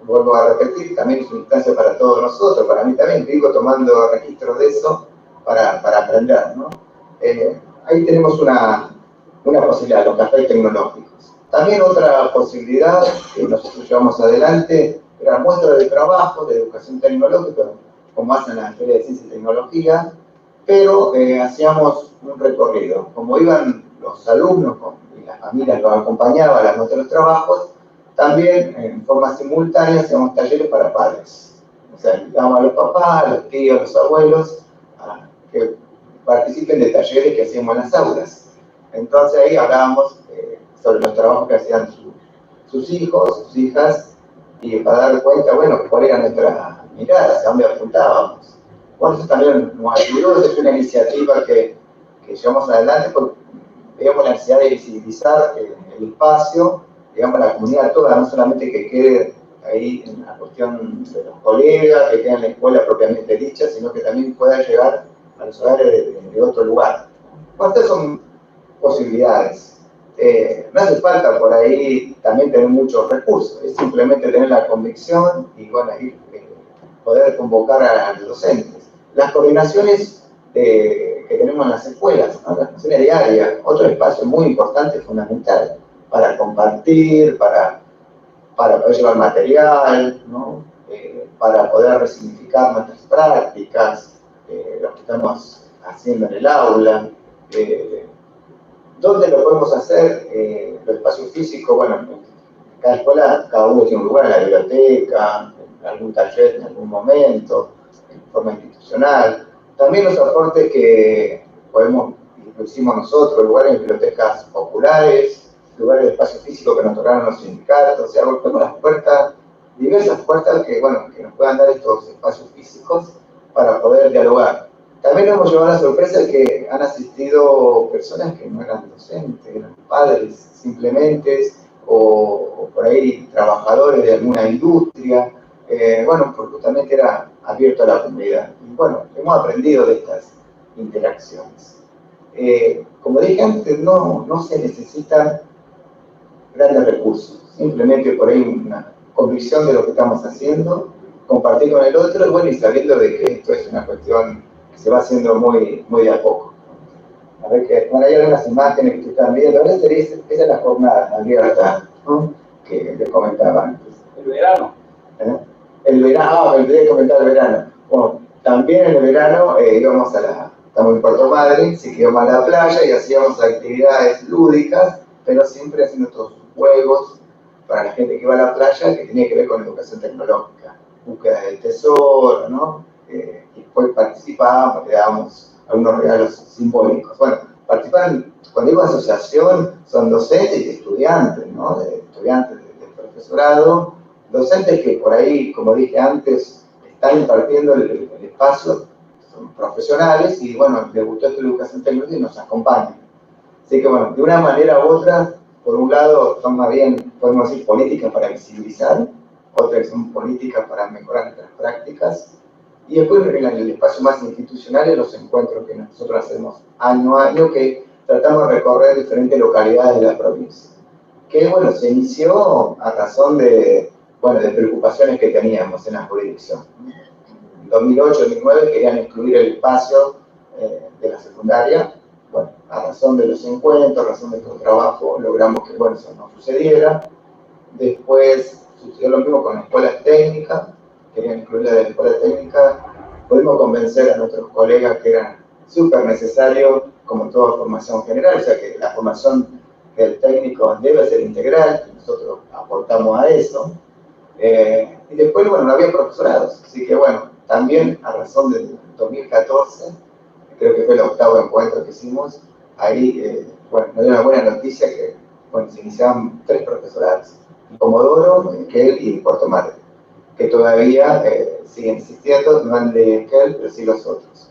vuelvo a repetir, también es una instancia para todos nosotros, para mí también, digo, tomando registros de eso para aprender, ¿no? Ahí tenemos una posibilidad, los cafés tecnológicos. También otra posibilidad que nosotros llevamos adelante era muestra de trabajo, de educación tecnológica, como hacen las Feria de Ciencia y Tecnología, pero hacíamos un recorrido. Como iban los alumnos y las familias los acompañaban a las muestras de los trabajos, también en forma simultánea hacíamos talleres para padres. O sea, invitábamos a los papás, a los tíos, a los abuelos, a que participen de talleres que hacíamos en las aulas. Entonces ahí hablábamos sobre los trabajos que hacían sus hijos, sus hijas, y para dar cuenta, bueno, cuál era nuestra mirada, hacia dónde apuntábamos. Bueno, eso también nos ayudó, esa es una iniciativa que llevamos adelante porque veíamos la necesidad de visibilizar el espacio, digamos, la comunidad toda, no solamente que quede ahí en la cuestión de los colegas, que quede en la escuela propiamente dicha, sino que también pueda llegar a los hogares de otro lugar. Bueno, estas son posibilidades. No hace falta por ahí también tener muchos recursos, es simplemente tener la convicción y bueno, poder convocar a los docentes. Las coordinaciones que tenemos en las escuelas, ¿no? Las coordinaciones diarias, otro espacio muy importante, fundamental, para compartir, para poder llevar material, ¿no? Para poder resignificar nuestras prácticas, lo que estamos haciendo en el aula. ¿Dónde lo podemos hacer? Los espacios físicos, bueno, en cada escuela, cada uno tiene un lugar, en la biblioteca, en algún taller en algún momento, en forma institucional. También los aportes que podemos, lo hicimos nosotros, lugares en bibliotecas populares, lugares de espacio físico que nos tocaron los sindicatos, o sea, golpeamos las puertas, diversas puertas que, bueno, que nos puedan dar estos espacios físicos para poder dialogar. También nos hemos llevado la sorpresa de que han asistido personas que no eran docentes, eran padres simplemente, o por ahí trabajadores de alguna industria, bueno, porque justamente era abierto a la comunidad. Y bueno, hemos aprendido de estas interacciones. Como dije antes, no se necesitan grandes recursos, simplemente por ahí una convicción de lo que estamos haciendo, compartir con el otro, y bueno, y sabiendo de que esto es una cuestión que se va haciendo muy, muy de a poco. A ver que, bueno, hay algunas imágenes que están viendo, esa es la jornada abierta, ¿no? Que les comentaba antes. El verano. El verano, me olvidé de comentar el verano. Bueno, también en el verano íbamos estamos en Puerto Madryn, sí que íbamos a la playa y hacíamos actividades lúdicas, pero siempre haciendo estos juegos para la gente que iba a la playa que tenía que ver con educación tecnológica, búsqueda del tesoro, ¿no? Y después participábamos, le dábamos algunos regalos simbólicos. Bueno, participan, cuando digo asociación, son docentes y estudiantes, ¿no? Estudiantes del profesorado, docentes que por ahí, como dije antes, están impartiendo el espacio, son profesionales y bueno, les gustó esta educación tecnológica y nos acompañan. Así que bueno, de una manera u otra, por un lado son más bien, podemos decir, políticas para visibilizar, otras son políticas para mejorar nuestras prácticas, y después en el espacio más institucional, en los encuentros que nosotros hacemos año a año, que tratamos de recorrer diferentes localidades de la provincia. Que bueno, se inició a razón de preocupaciones que teníamos en la jurisdicción. En 2008-2009 querían excluir el espacio de la secundaria. Bueno, a razón de los encuentros, a razón de nuestro trabajo, logramos que bueno, eso no sucediera. Después sucedió lo mismo con las escuelas técnicas, querían incluirla de la escuela técnica. Pudimos convencer a nuestros colegas que era súper necesario, como toda formación general, o sea que la formación del técnico debe ser integral, y nosotros aportamos a eso. Y después, bueno, no había profesorados, así que bueno, también a razón del 2014, creo que fue el 8º encuentro que hicimos, ahí, bueno, nos dio una buena noticia que, bueno, se iniciaban 3 profesorados. Comodoro, Esquel y Puerto Madryn, que todavía siguen existiendo, no el de Esquel, pero sí los otros.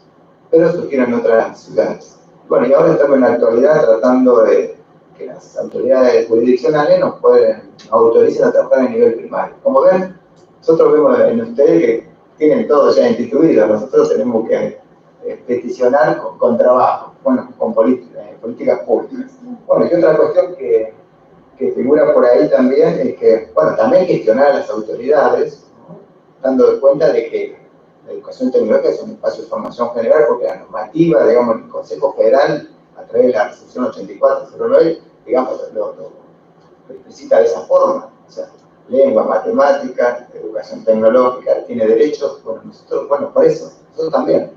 Pero surgieron en otras ciudades. Bueno, y ahora estamos en la actualidad tratando de que las autoridades jurisdiccionales nos autoricen a trabajar a nivel primario. Como ven, nosotros vemos en ustedes que tienen todo ya instituido, nosotros tenemos que peticionar con trabajo, bueno, con políticas públicas. Bueno, y otra cuestión que figura por ahí también es que, bueno, también gestionar a las autoridades, ¿no? Dando cuenta de que la educación tecnológica es un espacio de formación general, porque la normativa, digamos, el Consejo Federal, a través de la resolución 8409, digamos, lo explicita de esa forma. O sea, lengua, matemática, educación tecnológica, tiene derechos, bueno, nosotros, bueno, por eso, nosotros también.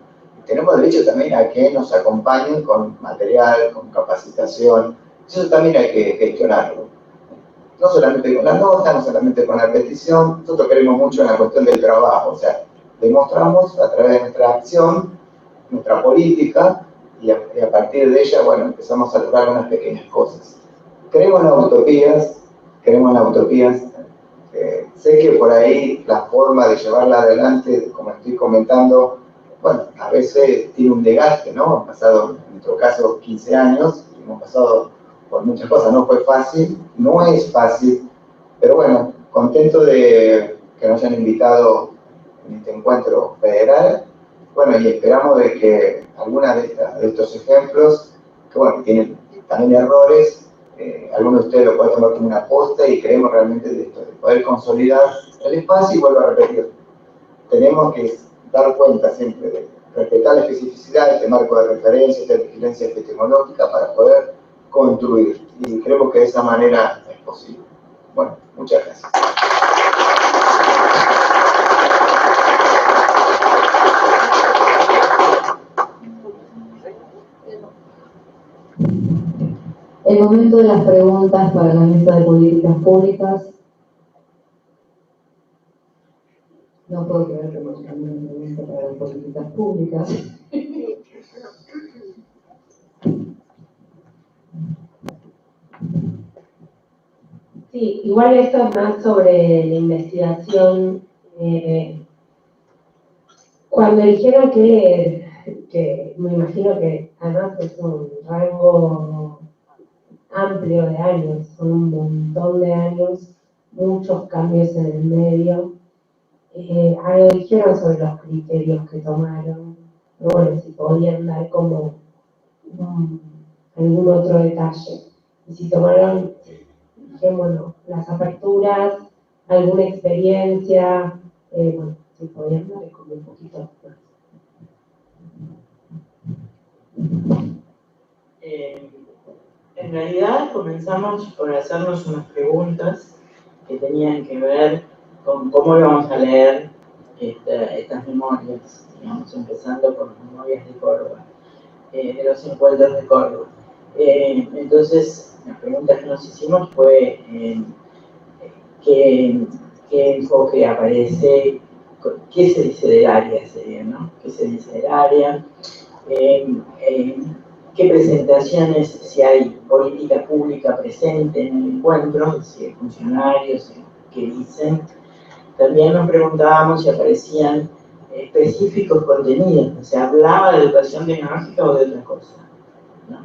Tenemos derecho también a que nos acompañen con material, con capacitación, eso también hay que gestionarlo. No solamente con la nota, no solamente con la petición, nosotros queremos mucho en la cuestión del trabajo, o sea, demostramos a través de nuestra acción, nuestra política, y a partir de ella, bueno, empezamos a lograr unas pequeñas cosas. Queremos las utopías, sé que por ahí la forma de llevarla adelante, como estoy comentando, bueno, a veces tiene un desgaste, ¿no? Han pasado, en nuestro caso, 15 años, y hemos pasado por muchas cosas, no fue fácil, no es fácil, pero bueno, contento de que nos hayan invitado en este encuentro federal, bueno, y esperamos de que algunos de estos ejemplos, que bueno, tienen también errores, algunos de ustedes lo pueden tomar como una aposta y creemos realmente de esto, de poder consolidar el espacio y vuelvo a repetir, tenemos que dar cuenta siempre de respetar la especificidad de este marco de referencia, esta vigilancia epistemológica para poder construir. Y creo que de esa manera es posible. Bueno, muchas gracias. El momento de las preguntas para la mesa de políticas públicas. No puedo creer que no haya una pregunta para las políticas públicas. Sí, igual esto es más sobre la investigación. Cuando eligieron que me imagino que además es un rango amplio de años, son un montón de años, muchos cambios en el medio. Algo dijeron sobre los criterios que tomaron, pero bueno, si podían dar como algún otro detalle. Y si tomaron, bueno, las aperturas, alguna experiencia, bueno, si podían dar como un poquito más. En realidad comenzamos por hacernos unas preguntas que tenían que ver con cómo íbamos a leer estas memorias, digamos, empezando por las memorias de Córdoba, de los encuentros de Córdoba. Entonces, las preguntas que nos hicimos fue ¿qué enfoque aparece? ¿Qué se dice del área sería, no? ¿Qué se dice del área? ¿Qué presentaciones, si hay política pública presente en el encuentro, si hay funcionarios, qué dicen? También nos preguntábamos si aparecían específicos contenidos, o sea, ¿hablaba de educación tecnológica o de otra cosa? ¿No?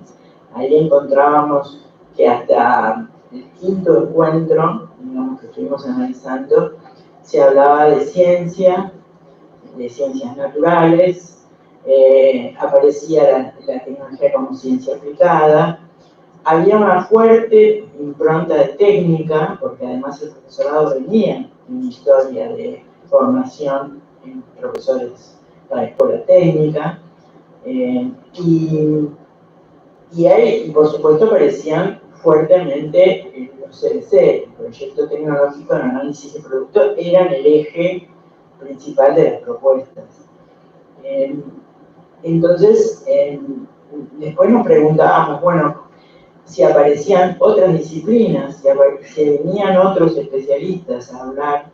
Ahí encontrábamos que hasta el quinto encuentro, digamos, que estuvimos analizando, se hablaba de ciencia, de ciencias naturales, aparecía la tecnología como ciencia aplicada, había una fuerte impronta de técnica, porque además el profesorado venía en historia de formación en profesores para la escuela técnica, y por supuesto aparecían fuertemente los CDC, el proyecto tecnológico de análisis de producto, eran el eje principal de las propuestas. Entonces, después nos preguntábamos, bueno, si aparecían otras disciplinas, si venían otros especialistas a hablar,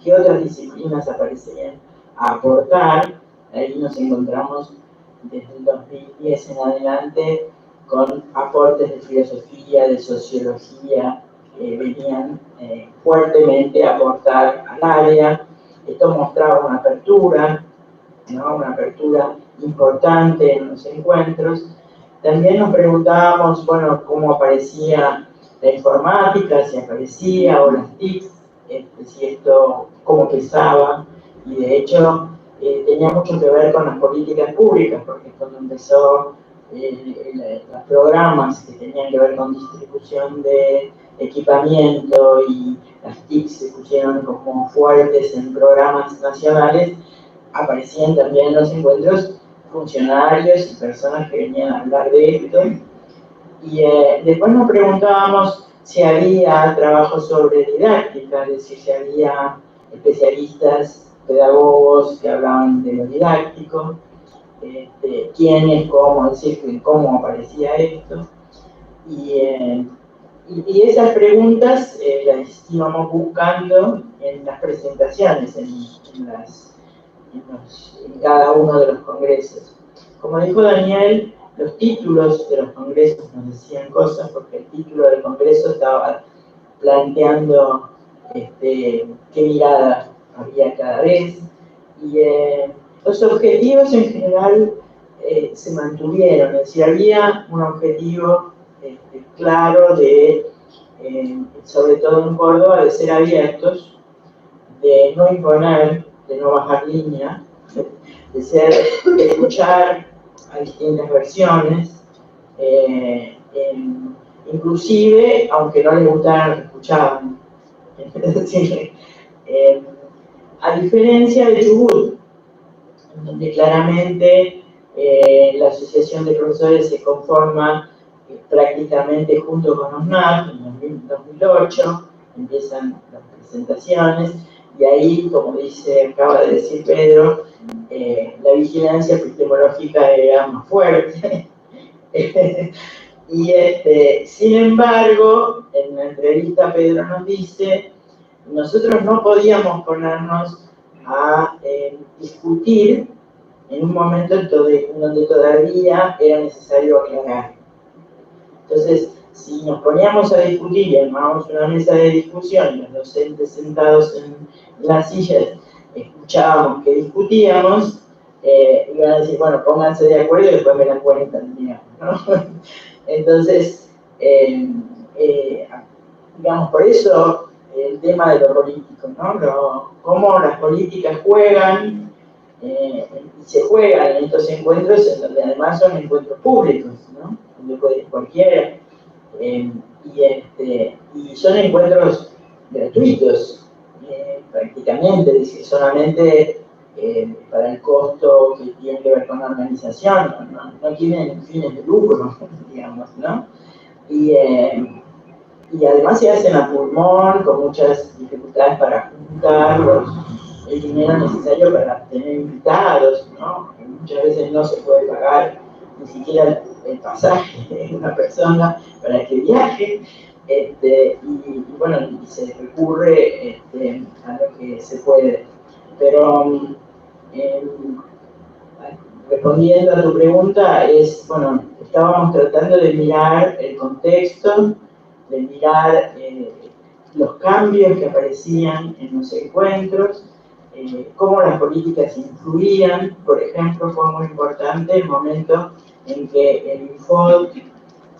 qué otras disciplinas aparecerían a aportar. Ahí nos encontramos desde el 2010 en adelante con aportes de filosofía, de sociología, venían fuertemente a aportar al área. Esto mostraba una apertura, ¿no? Una apertura importante en los encuentros. También nos preguntábamos, bueno, cómo aparecía la informática, si aparecía, o las TICs, si esto, cómo pesaba, y de hecho tenía mucho que ver con las políticas públicas, porque cuando empezó los programas que tenían que ver con distribución de equipamiento y las TICs se pusieron como fuertes en programas nacionales, aparecían también en los encuentros funcionarios y personas que venían a hablar de esto. Y después nos preguntábamos si había trabajo sobre didáctica, es decir, si había especialistas, pedagogos que hablaban de lo didáctico, quiénes, cómo, es decir, cómo aparecía esto. Y esas preguntas las íbamos buscando en las presentaciones, en cada uno de los congresos. Como dijo Daniel, los títulos de los congresos nos decían cosas, porque el título del congreso estaba planteando qué mirada había cada vez, y los objetivos en general se mantuvieron, es decir, había un objetivo claro de, sobre todo en Córdoba, de ser abiertos, de no imponer, de no bajar línea, de escuchar a distintas versiones, inclusive, aunque no les gustaran, escuchaban. Es decir, a diferencia de Chubut, donde claramente la Asociación de Profesores se conforma prácticamente junto con OSNAP, en 2008 empiezan las presentaciones, y ahí, como acaba de decir Pedro, la vigilancia epistemológica era más fuerte. Y sin embargo, en la entrevista Pedro nos dice, nosotros no podíamos ponernos a discutir en un momento en donde todavía era necesario aclarar. Entonces, si nos poníamos a discutir y armábamos una mesa de discusión y los docentes sentados en las sillas escuchábamos que discutíamos, iban a decir, bueno, pónganse de acuerdo y después me la cuentan, digamos, ¿no? Entonces, digamos, por eso el tema de lo político, ¿no? Cómo las políticas juegan, y se juegan en estos encuentros, en donde además son encuentros públicos, ¿no? Donde puede ir cualquiera, y son encuentros gratuitos, prácticamente, es decir, solamente para el costo que tiene que ver con la organización, no tienen fines de lucro, digamos, ¿no? Y además se hacen a pulmón, con muchas dificultades para juntar el dinero necesario para tener invitados, ¿no? Porque muchas veces no se puede pagar ni siquiera el pasaje de una persona para que viaje, y bueno, y se recurre a lo que se puede. Pero respondiendo a tu pregunta, bueno, estábamos tratando de mirar el contexto, de mirar los cambios que aparecían en los encuentros, cómo las políticas influían. Por ejemplo, fue muy importante el momento en que el INFOD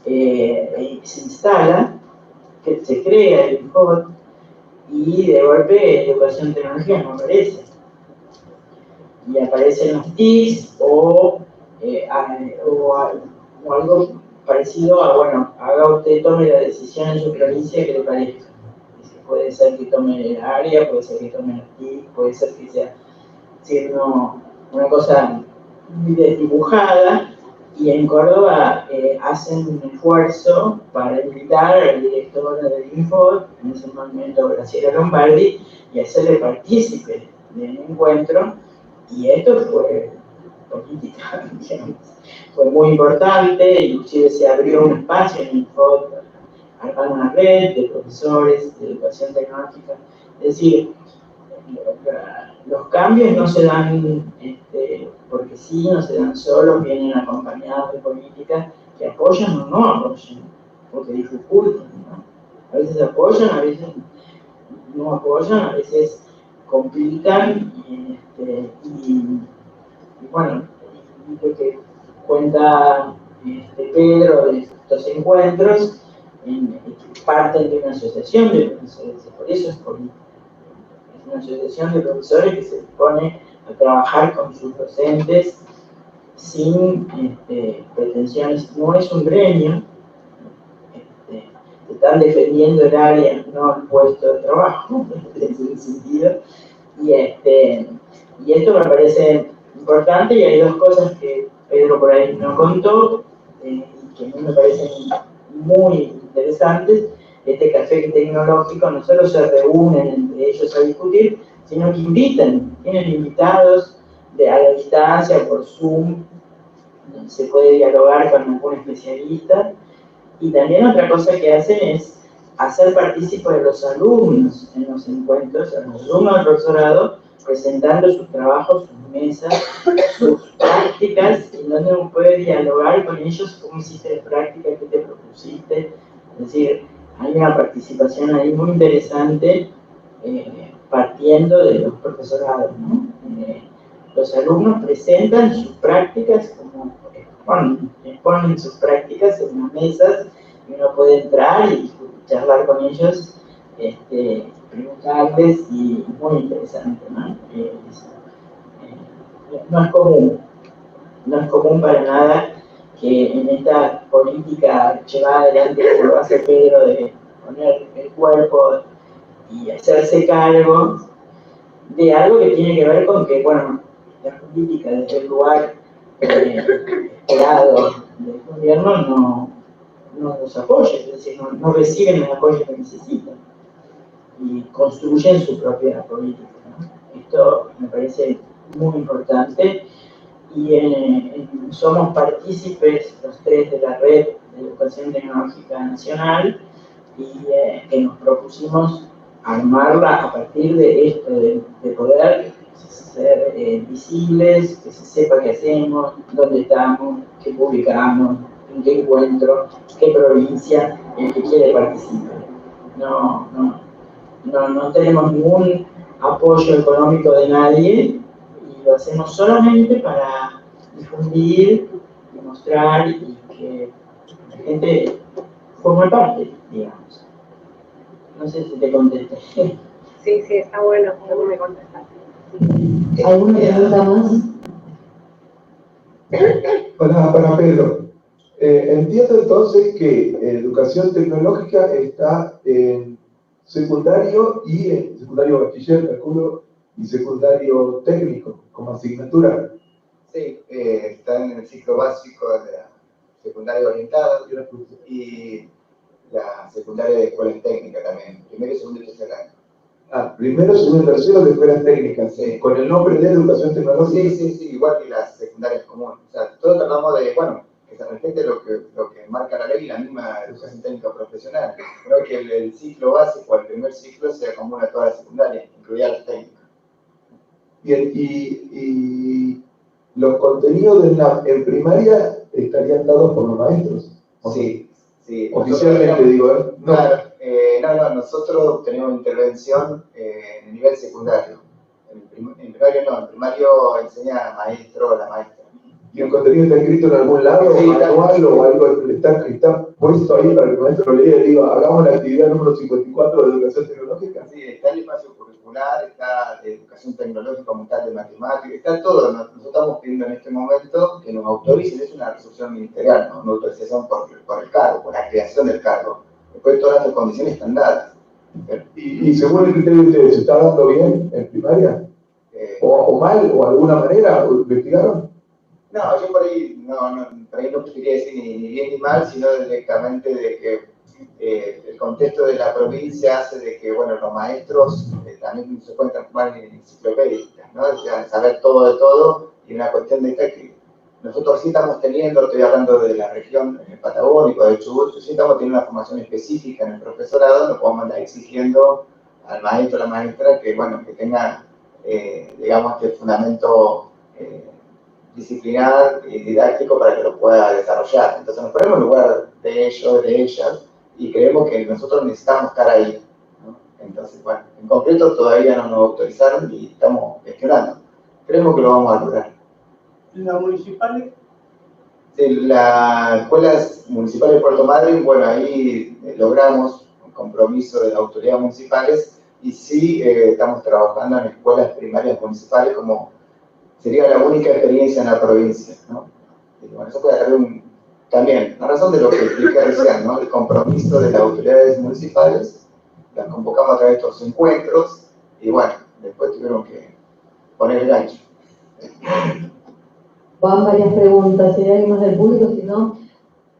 se instala, que se crea el INFOD, y de golpe educación tecnología no aparece. Y aparecen los TICs o algo parecido a, bueno, haga usted, tome la decisión en su provincia que le parezca. Puede ser que tome el área, puede ser que tome los TIC, puede ser que sea una cosa muy desdibujada, y en Córdoba hacen un esfuerzo para invitar al director del INFOD, en ese momento Graciela Lombardi, y hacerle partícipe del encuentro, y esto fue política, digamos. Fue muy importante, inclusive se abrió un espacio en INFOD para armar una red de profesores de educación tecnológica. Es decir, los cambios no se dan porque sí, no se dan solos, vienen acompañados de políticas que apoyan o no apoyan, porque dificultan, ¿no? A veces apoyan, a veces no apoyan, a veces complican, y bueno, y lo que cuenta Pedro de estos encuentros, parten de una asociación de profesores, por eso es política. Es una asociación de profesores que se dispone a trabajar con sus docentes sin pretensiones, no es un gremio, están defendiendo el área, no el puesto de trabajo, en ese sentido, y esto me parece importante, y hay dos cosas que Pedro por ahí no contó, y que a mí me parecen muy interesantes. Este café tecnológico no solo se reúnen entre ellos a discutir, sino que invitan, tienen invitados a la distancia, por Zoom, donde se puede dialogar con algún especialista. Y también otra cosa que hacen es hacer partícipes de los alumnos en los encuentros, a los alumnos del profesorado, presentando sus trabajos, sus mesas, sus prácticas, y donde uno puede dialogar con ellos, cómo hiciste la práctica, qué te propusiste. Es decir, hay una participación ahí muy interesante, partiendo de los profesorados, ¿no? Los alumnos presentan sus prácticas, como exponen sus prácticas en unas mesas, y uno puede entrar y charlar con ellos, preguntarles, y muy interesante, ¿no? No es común para nada que en esta política llevada adelante, como lo hace Pedro, de poner el cuerpo y hacerse cargo de algo que tiene que ver con que, bueno, la política desde el lugar esperado del gobierno no los apoya, es decir, no reciben el apoyo que necesitan y construyen su propia política, ¿no? Esto me parece muy importante, y somos partícipes los tres de la Red de Educación Tecnológica Nacional, y que nos propusimos armarla a partir de esto, de poder ser visibles, que se sepa qué hacemos, dónde estamos, qué publicamos, en qué encuentro, qué provincia, el que quiere participar. No tenemos ningún apoyo económico de nadie, y lo hacemos solamente para difundir y mostrar, y que la gente forme parte, digamos. No sé si te contesté. Sí, está bueno, como me contestaste. ¿Alguna pregunta más? Para Pedro. Entiendo entonces que educación tecnológica está en secundario y en secundario bachiller, calculo, y secundario técnico como asignatura. Sí, está en el ciclo básico de la secundaria orientada y la secundaria de escuelas técnicas también, primero, segundo y tercer año. Primero, segundo y tercero de escuelas técnicas, Sí. Con el nombre de educación tecnológica. Sí, igual que las secundarias comunes. O sea, todos tratamos de, que se respete lo que marca la ley y la misma educación técnica profesional. Creo que el ciclo básico, el primer ciclo, se común a toda la secundaria, incluida las técnicas. Bien, y los contenidos en primaria estarían dados por los maestros. Sí. Oficialmente digo, ¿eh? No. Claro, nosotros tenemos intervención en el nivel secundario. En primario no, en primario enseña maestro o la maestra. ¿Y el contenido está escrito en algún lado, Sí, manual o algo que está puesto ahí para que el maestro lo lea y diga, hagamos la actividad número 54 de educación tecnológica? Sí, está el espacio curricular, está de educación tecnológica, como tal de matemáticas, está todo. Nosotros estamos pidiendo en este momento que nos autoricen, es una resolución ministerial, ¿no? Una autorización por el cargo, por la creación del cargo. Después todas las condiciones están dadas. Y según el criterio de ustedes, ¿se está dando bien en primaria? ¿O mal? ¿O de alguna manera? ¿Investigaron? No, yo por ahí no quería decir ni bien ni mal, sino directamente de que el contexto de la provincia hace de que, los maestros también se pueden transformar en enciclopédicas, ¿no? O sea, saber todo de todo, y una cuestión de que nosotros sí estamos teniendo, estoy hablando de la región patagónica, del Chubut, sí estamos teniendo una formación específica en el profesorado, nos podemos andar exigiendo al maestro o la maestra que tenga, este fundamento disciplinar y didáctico para que lo pueda desarrollar. Entonces nos ponemos en lugar de ellos, de ellas, y creemos que nosotros necesitamos estar ahí, ¿no? Entonces, bueno, en concreto todavía no nos autorizaron y estamos gestionando. Creemos que lo vamos a lograr. ¿Las municipales? Sí, las escuelas municipales de Puerto Madryn, bueno, ahí logramos un compromiso de las autoridades municipales y sí estamos trabajando en escuelas primarias municipales como sería la única experiencia en la provincia, ¿no? Y bueno, eso puede haber también, a razón de lo que expliqué recién, ¿no? El compromiso de las autoridades municipales, las convocamos a través de estos encuentros y bueno, después tuvieron que poner el gancho. Van varias preguntas, si hay alguien más del público, si no.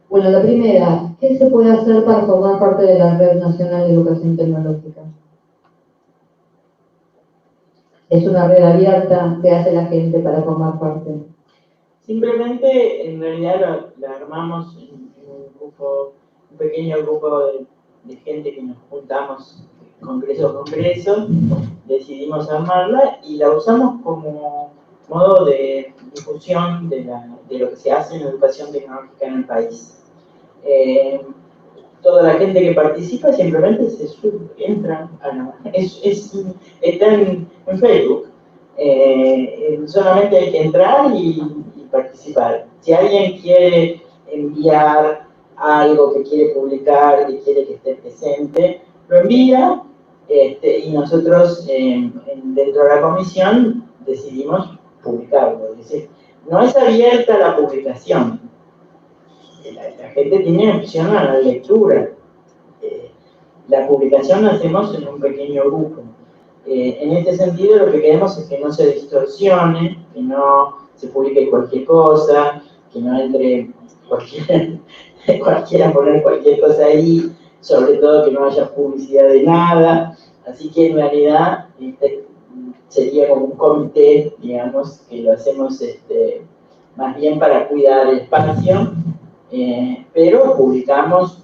Bueno, la primera, ¿qué se puede hacer para formar parte de la Red Nacional de Educación Tecnológica? Es una red abierta, ¿qué hace la gente para formar parte? Simplemente, en realidad, la armamos en un grupo, un pequeño grupo de gente que nos juntamos congreso a congreso, decidimos armarla y la usamos como modo de difusión de lo que se hace en educación tecnológica en el país. Toda la gente que participa simplemente entra está en Facebook. Solamente hay que entrar y participar. Si alguien quiere enviar algo que quiere publicar, que quiere que esté presente, lo envía y nosotros dentro de la comisión decidimos publicarlo. Es decir, no es abierta la publicación. La gente tiene opción a la lectura. La publicación la hacemos en un pequeño grupo. En este sentido, lo que queremos es que no se distorsione, que no se publique cualquier cosa, que no entre cualquiera a poner cualquier cosa ahí, sobre todo que no haya publicidad de nada. Así que en realidad sería como un comité, digamos, que lo hacemos más bien para cuidar el espacio, pero publicamos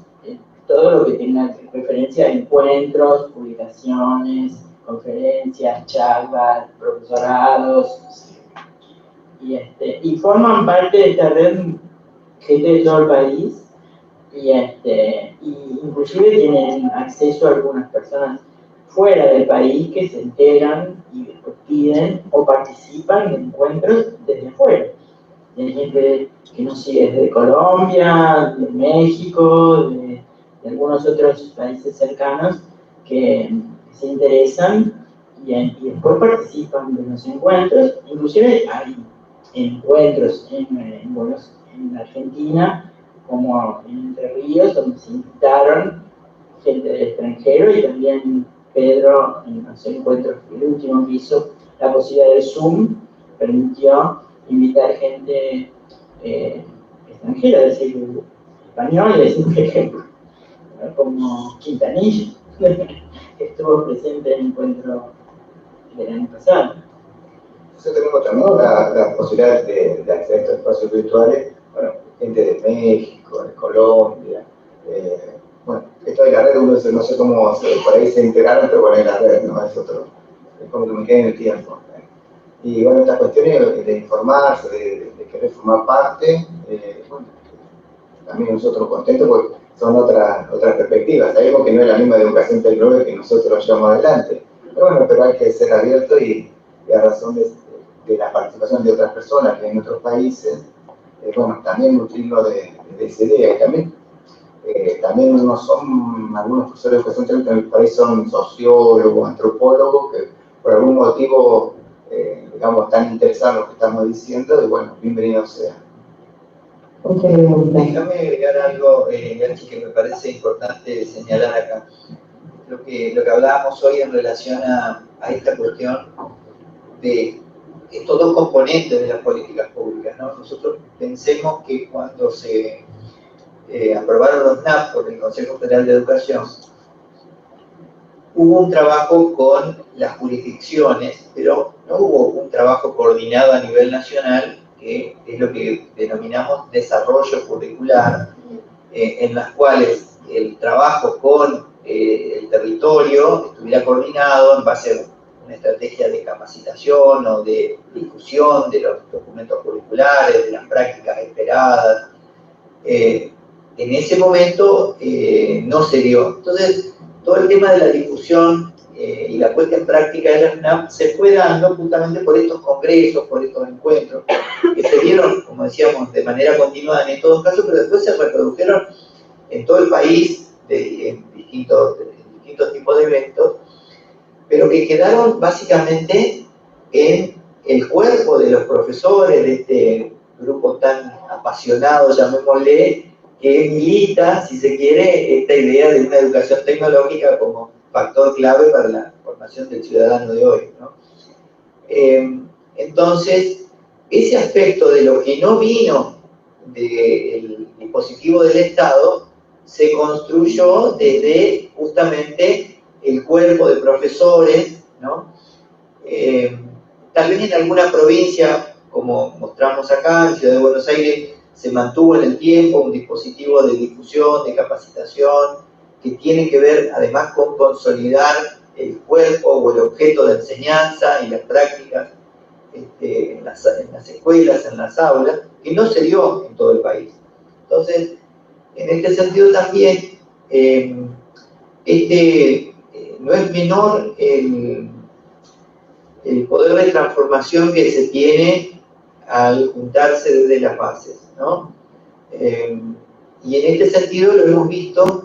todo lo que tenga referencia a encuentros, publicaciones, conferencias, charlas, profesorados, y forman parte de esta red gente de todo el país, y inclusive tienen acceso a algunas personas fuera del país que se enteran y después piden o participan en encuentros desde fuera. Hay gente que nos sigue desde Colombia, de México, de algunos otros países cercanos que se interesan y después participan de los encuentros. Inclusive hay encuentros en Argentina, como en Entre Ríos, donde se invitaron gente del extranjero y también Pedro, en los encuentros, el último que hizo, la posibilidad de Zoom, permitió invitar gente extranjera, es decir, españoles, por ejemplo, ¿no? Como Quintanilla, que estuvo presente en el encuentro del año pasado. Nosotros tenemos también la posibilidad de acceder a estos espacios virtuales, bueno, gente de México, de Colombia, bueno, esto de la red, uno no sé cómo por ahí se integraron, pero bueno, es la red, ¿no? Es otro, es como que me queda en el tiempo. Y bueno, estas cuestiones de informarse, de querer formar parte, bueno, también nosotros contentos porque son otras perspectivas. Sabemos que no es la misma educación tecnológica que nosotros llevamos adelante. Pero bueno, pero hay que ser abierto y a razón de la participación de otras personas que en otros países, bueno, también nutrirnos de esa idea. Y también no son, algunos profesores de educación tecnológica en el país son sociólogos, antropólogos, que por algún motivo digamos, tan interesados en lo que estamos diciendo, y bueno, bienvenido sea. Déjame agregar algo, Gachi, que me parece importante señalar acá. Lo que hablábamos hoy en relación a esta cuestión de estos dos componentes de las políticas públicas, ¿no? Nosotros pensemos que cuando se aprobaron los NAP por el Consejo Federal de Educación, hubo un trabajo con las jurisdicciones, pero no hubo un trabajo coordinado a nivel nacional, que es lo que denominamos desarrollo curricular, en las cuales el trabajo con el territorio estuviera coordinado en base a una estrategia de capacitación o de discusión de los documentos curriculares, de las prácticas esperadas. en ese momento no se dio. Entonces, todo el tema de la difusión y la puesta en práctica de la FNAP se fue dando justamente por estos congresos, por estos encuentros, que se dieron, como decíamos, de manera continuada en todos casos, pero después se reprodujeron en todo el país, en distintos tipos de eventos, pero que quedaron básicamente en el cuerpo de los profesores, de este grupo tan apasionado, llamémosle, que milita, si se quiere, esta idea de una educación tecnológica como factor clave para la formación del ciudadano de hoy, ¿no? Entonces, ese aspecto de lo que no vino del dispositivo del Estado se construyó desde justamente el cuerpo de profesores, ¿no? Tal vez en alguna provincia, como mostramos acá, en Ciudad de Buenos Aires, se mantuvo en el tiempo un dispositivo de difusión, de capacitación, que tiene que ver además con consolidar el cuerpo o el objeto de enseñanza y las prácticas en las escuelas, en las aulas, que no se dio en todo el país. Entonces, en este sentido también, no es menor el poder de transformación que se tiene al juntarse desde las bases, ¿no? Y en este sentido lo hemos visto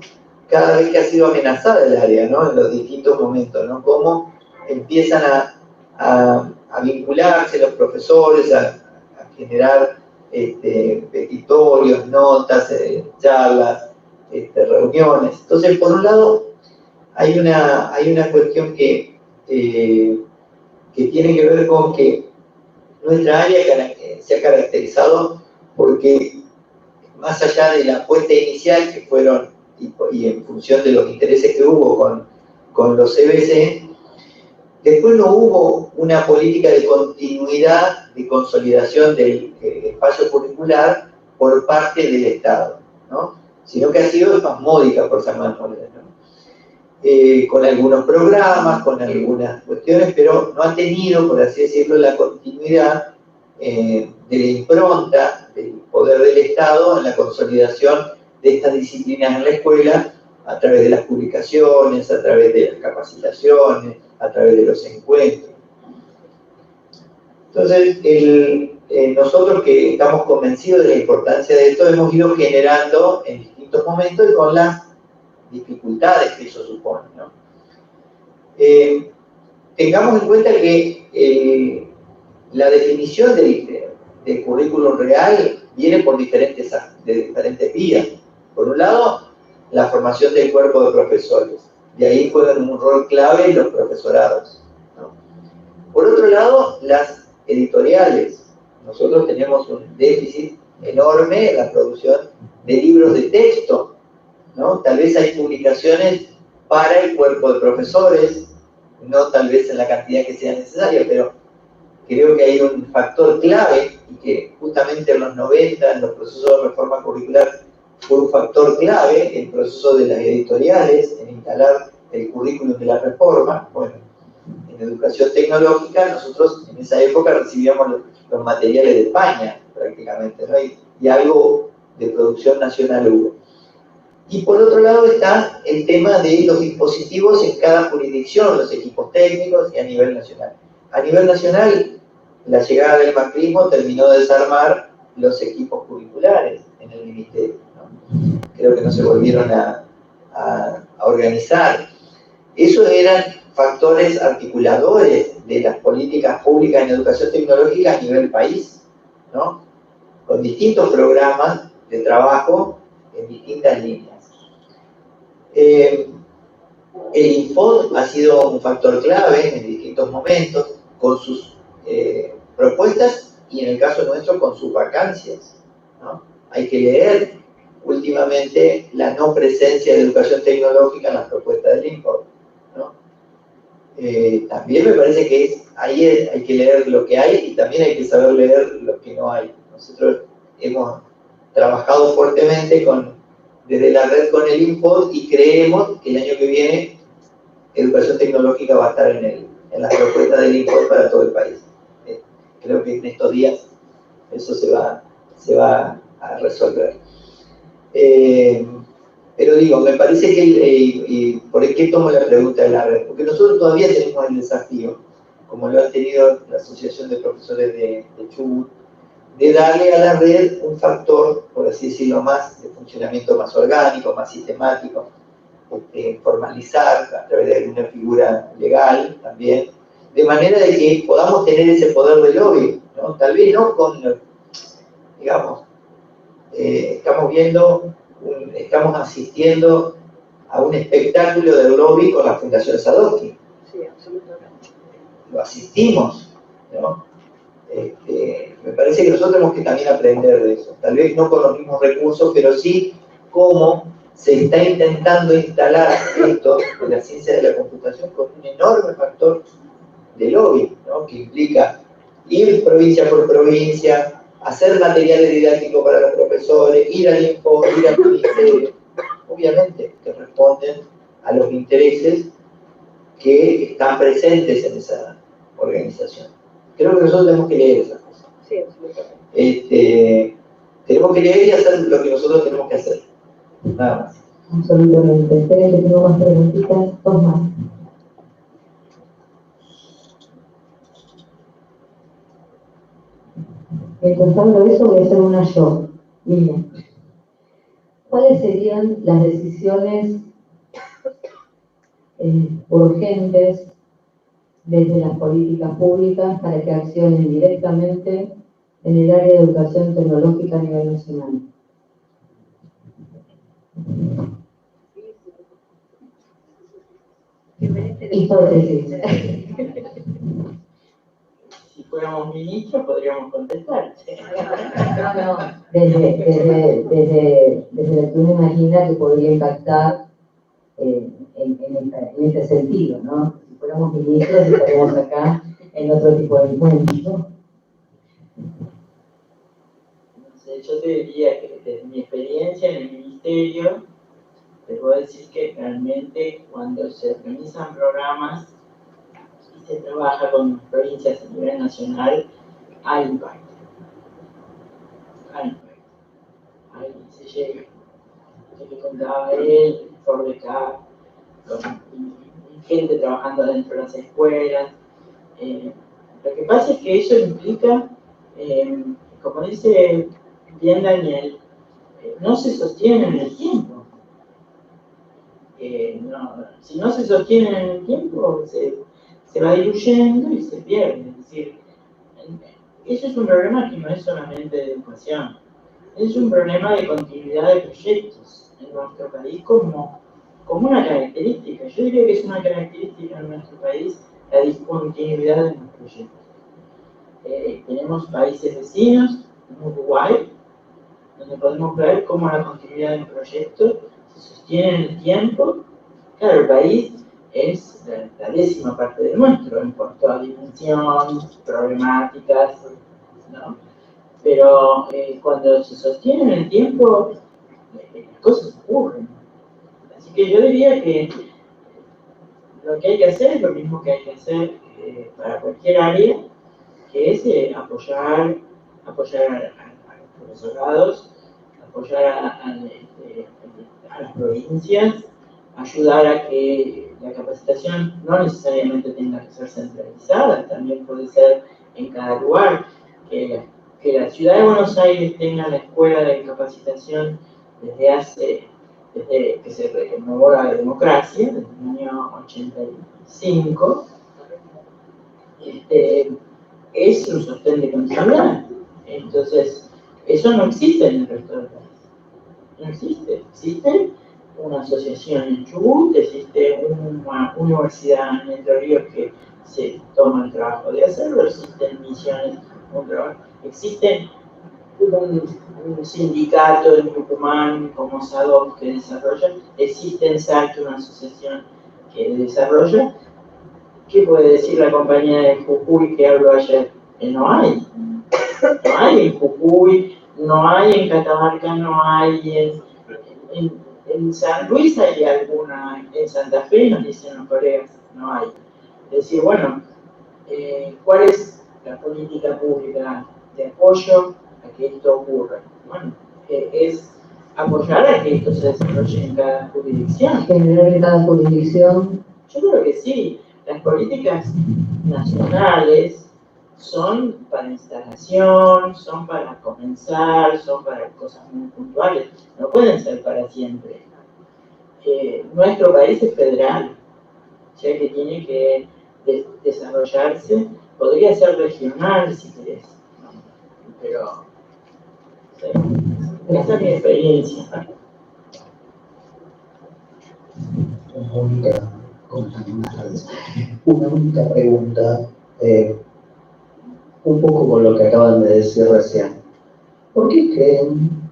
cada vez que ha sido amenazada el área, ¿no? En los distintos momentos, ¿no? Cómo empiezan a vincularse los profesores, a generar petitorios, notas, charlas, reuniones. Entonces, por un lado, hay una cuestión que tiene que ver con que nuestra área se ha caracterizado porque, más allá de la apuesta inicial que fueron, y en función de los intereses que hubo con los CBC, después no hubo una política de continuidad, de consolidación del espacio curricular por parte del Estado, ¿no? Sino que ha sido espasmódica, por llamarlo, ¿no? Con algunos programas, con algunas cuestiones, pero no ha tenido, por así decirlo, la continuidad de la impronta del poder del Estado en la consolidación de estas disciplinas en la escuela a través de las publicaciones, a través de las capacitaciones, a través de los encuentros. Entonces, nosotros que estamos convencidos de la importancia de esto, hemos ido generando en distintos momentos y con las dificultades que eso supone, ¿no? Tengamos en cuenta que la definición del currículum real viene por diferentes vías. Por un lado, la formación del cuerpo de profesores. De ahí juegan un rol clave los profesorados, ¿no? Por otro lado, las editoriales. Nosotros tenemos un déficit enorme en la producción de libros de texto, ¿no? Tal vez hay publicaciones para el cuerpo de profesores, no tal vez en la cantidad que sea necesaria, pero creo que hay un factor clave y que justamente en los 90, en los procesos de reforma curricular, fue un factor clave el proceso de las editoriales en instalar el currículum de la reforma. Bueno, en educación tecnológica nosotros en esa época recibíamos los materiales de España prácticamente, ¿no? Y algo de producción nacional hubo. Y por otro lado está el tema de los dispositivos en cada jurisdicción, los equipos técnicos y a nivel nacional. A nivel nacional, la llegada del macrismo terminó de desarmar los equipos curriculares en el ministerio, ¿no? Creo que no se volvieron a organizar. Esos eran factores articuladores de las políticas públicas en educación tecnológica a nivel país, ¿no? Con distintos programas de trabajo en distintas líneas. El Infod ha sido un factor clave en distintos momentos con sus propuestas y en el caso nuestro con sus vacancias, ¿no? Hay que leer últimamente la no presencia de educación tecnológica en las propuestas del Infod, ¿no? También me parece que ahí hay que leer lo que hay y también hay que saber leer lo que no hay. Nosotros hemos trabajado fuertemente desde la red con el Infod y creemos que el año que viene educación tecnológica va a estar en las propuestas del Infod para todo el país. Creo que en estos días eso se va a resolver. Pero digo, me parece que, y ¿por qué tomo la pregunta de la red? Porque nosotros todavía tenemos el desafío, como lo ha tenido la Asociación de Profesores de Chubut, de darle a la red un factor, por así decirlo, más de funcionamiento más orgánico, más sistemático, formalizar a través de alguna figura legal también, de manera de que podamos tener ese poder de lobby, ¿no? Tal vez no con, digamos, estamos asistiendo a un espectáculo de lobby con la Fundación Sadowski. Sí, absolutamente. Lo asistimos, ¿no? Me parece que nosotros tenemos que también aprender de eso. Tal vez no con los mismos recursos, pero sí cómo se está intentando instalar esto de la ciencia de la computación con un enorme factor de lobby, ¿no? Que implica ir provincia por provincia, hacer materiales didácticos para los profesores, ir al info, ir al ministerio, obviamente que responden a los intereses que están presentes en esa organización. Creo que nosotros tenemos que leer esas cosas. Sí, absolutamente. Tenemos que leer y hacer lo que nosotros tenemos que hacer. Nada más. Absolutamente. Esperen que tengo más preguntitas, dos más. Mientras tanto eso, voy a hacer una yo. Miren, ¿cuáles serían las decisiones urgentes desde las políticas públicas para que accionen directamente en el área de educación tecnológica a nivel nacional? Hipótesis. Si fuéramos ministros podríamos contestar. No, desde lo que uno imagina que podría impactar en este sentido, ¿no? Si fuéramos ministros estaríamos acá en otro tipo de encuentros, ¿no? No sé, yo te diría que desde mi experiencia en el ministerio, te puedo decir que realmente cuando se organizan programas y se trabaja con provincias a nivel nacional, hay impacto. Hay impacto. Ahí se llega. Lo que contaba él, ForDeCAP, gente trabajando dentro de las escuelas. Lo que pasa es que eso implica, como dice bien Daniel, no se sostiene en el tiempo. Si no se sostiene en el tiempo, se va diluyendo y se pierde. Es decir, eso es un problema que no es solamente de educación, es un problema de continuidad de proyectos en nuestro país como una característica. Yo diría que es una característica en nuestro país la discontinuidad de los proyectos. Tenemos países vecinos, como Uruguay, donde podemos ver cómo la continuidad del proyecto se sostiene en el tiempo. Claro, el país es la 10ª parte del nuestro en cuanto a dimensión, problemáticas, ¿no? Pero cuando se sostiene en el tiempo, las cosas ocurren. Así que yo diría que lo que hay que hacer es lo mismo que hay que hacer para cualquier área, que es apoyar a los profesorados, apoyar a las provincias, ayudar a que la capacitación no necesariamente tenga que ser centralizada, también puede ser en cada lugar, que la ciudad de Buenos Aires tenga la escuela de capacitación desde que se renovó la democracia, desde el año 85, es un sostén de continuidad. Entonces, eso no existe en el resto del país. No existe. Existe una asociación en Chubut, existe una universidad en Entre Ríos que se toma el trabajo de hacerlo, existen misiones, existe un sindicato en Tucumán como SADOC que desarrolla, existe en Salto una asociación que desarrolla. ¿Qué puede decir la compañía de Jujuy que habló ayer? Que no hay. No hay en Jujuy, no hay en Catamarca, no hay en San Luis hay alguna, en Santa Fe nos dicen los colegas, no hay. Es decir, bueno, ¿cuál es la política pública de apoyo a que esto ocurra? Bueno, es apoyar a que esto se desarrolle en cada jurisdicción. Generar en cada jurisdicción. Yo creo que sí. Las políticas nacionales son para instalación, son para comenzar, son para cosas muy puntuales. No pueden ser para siempre. Nuestro país es federal, o sea que tiene que desarrollarse. Podría ser regional si querés, ¿no? Pero sí, esa es mi experiencia. Una única pregunta, un poco con lo que acaban de decir recién. ¿Por qué creen,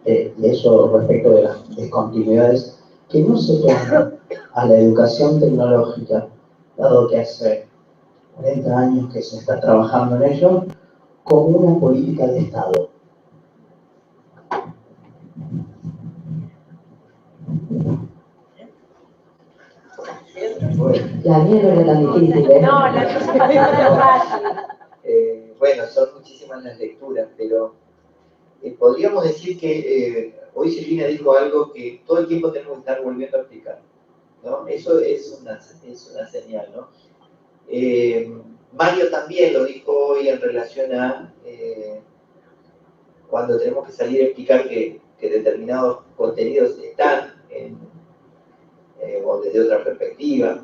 y eso respecto de las discontinuidades, que no se toma a la educación tecnológica, dado que hace 40 años que se está trabajando en ello, como una política de Estado? Bueno, La mía no era tan difícil, ¿eh? No, la cosa pasó fácil. bueno, son muchísimas las lecturas, pero podríamos decir que hoy Silvina dijo algo que todo el tiempo tenemos que estar volviendo a explicar, ¿no? Eso es una señal, ¿no? Mario también lo dijo hoy en relación a cuando tenemos que salir a explicar que determinados contenidos están o desde otra perspectiva.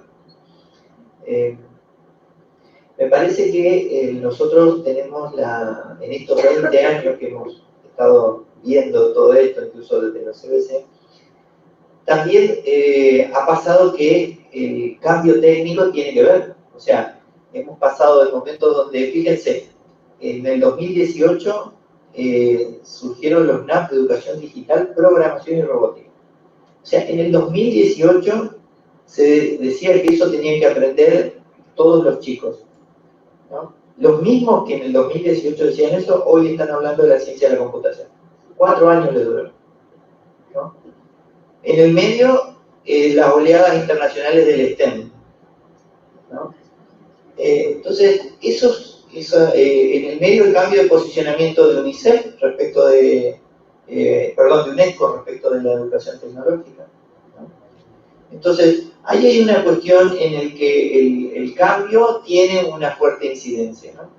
Me parece que nosotros tenemos en estos 20 años que hemos estado viendo todo esto, incluso desde los CBC, también ha pasado que el cambio técnico tiene que ver. O sea, hemos pasado de momentos donde, fíjense, en el 2018 surgieron los NAP de educación digital, programación y robótica. O sea, en el 2018 se decía que eso tenían que aprender todos los chicos, ¿no? Los mismos que en el 2018 decían eso, hoy están hablando de la ciencia de la computación. 4 años le duró, ¿no? En el medio, las oleadas internacionales del STEM, ¿no? Entonces, en el medio el cambio de posicionamiento de UNICEF respecto de UNESCO respecto de la educación tecnológica, ¿no? Entonces, ahí hay una cuestión en la que el cambio tiene una fuerte incidencia, ¿no?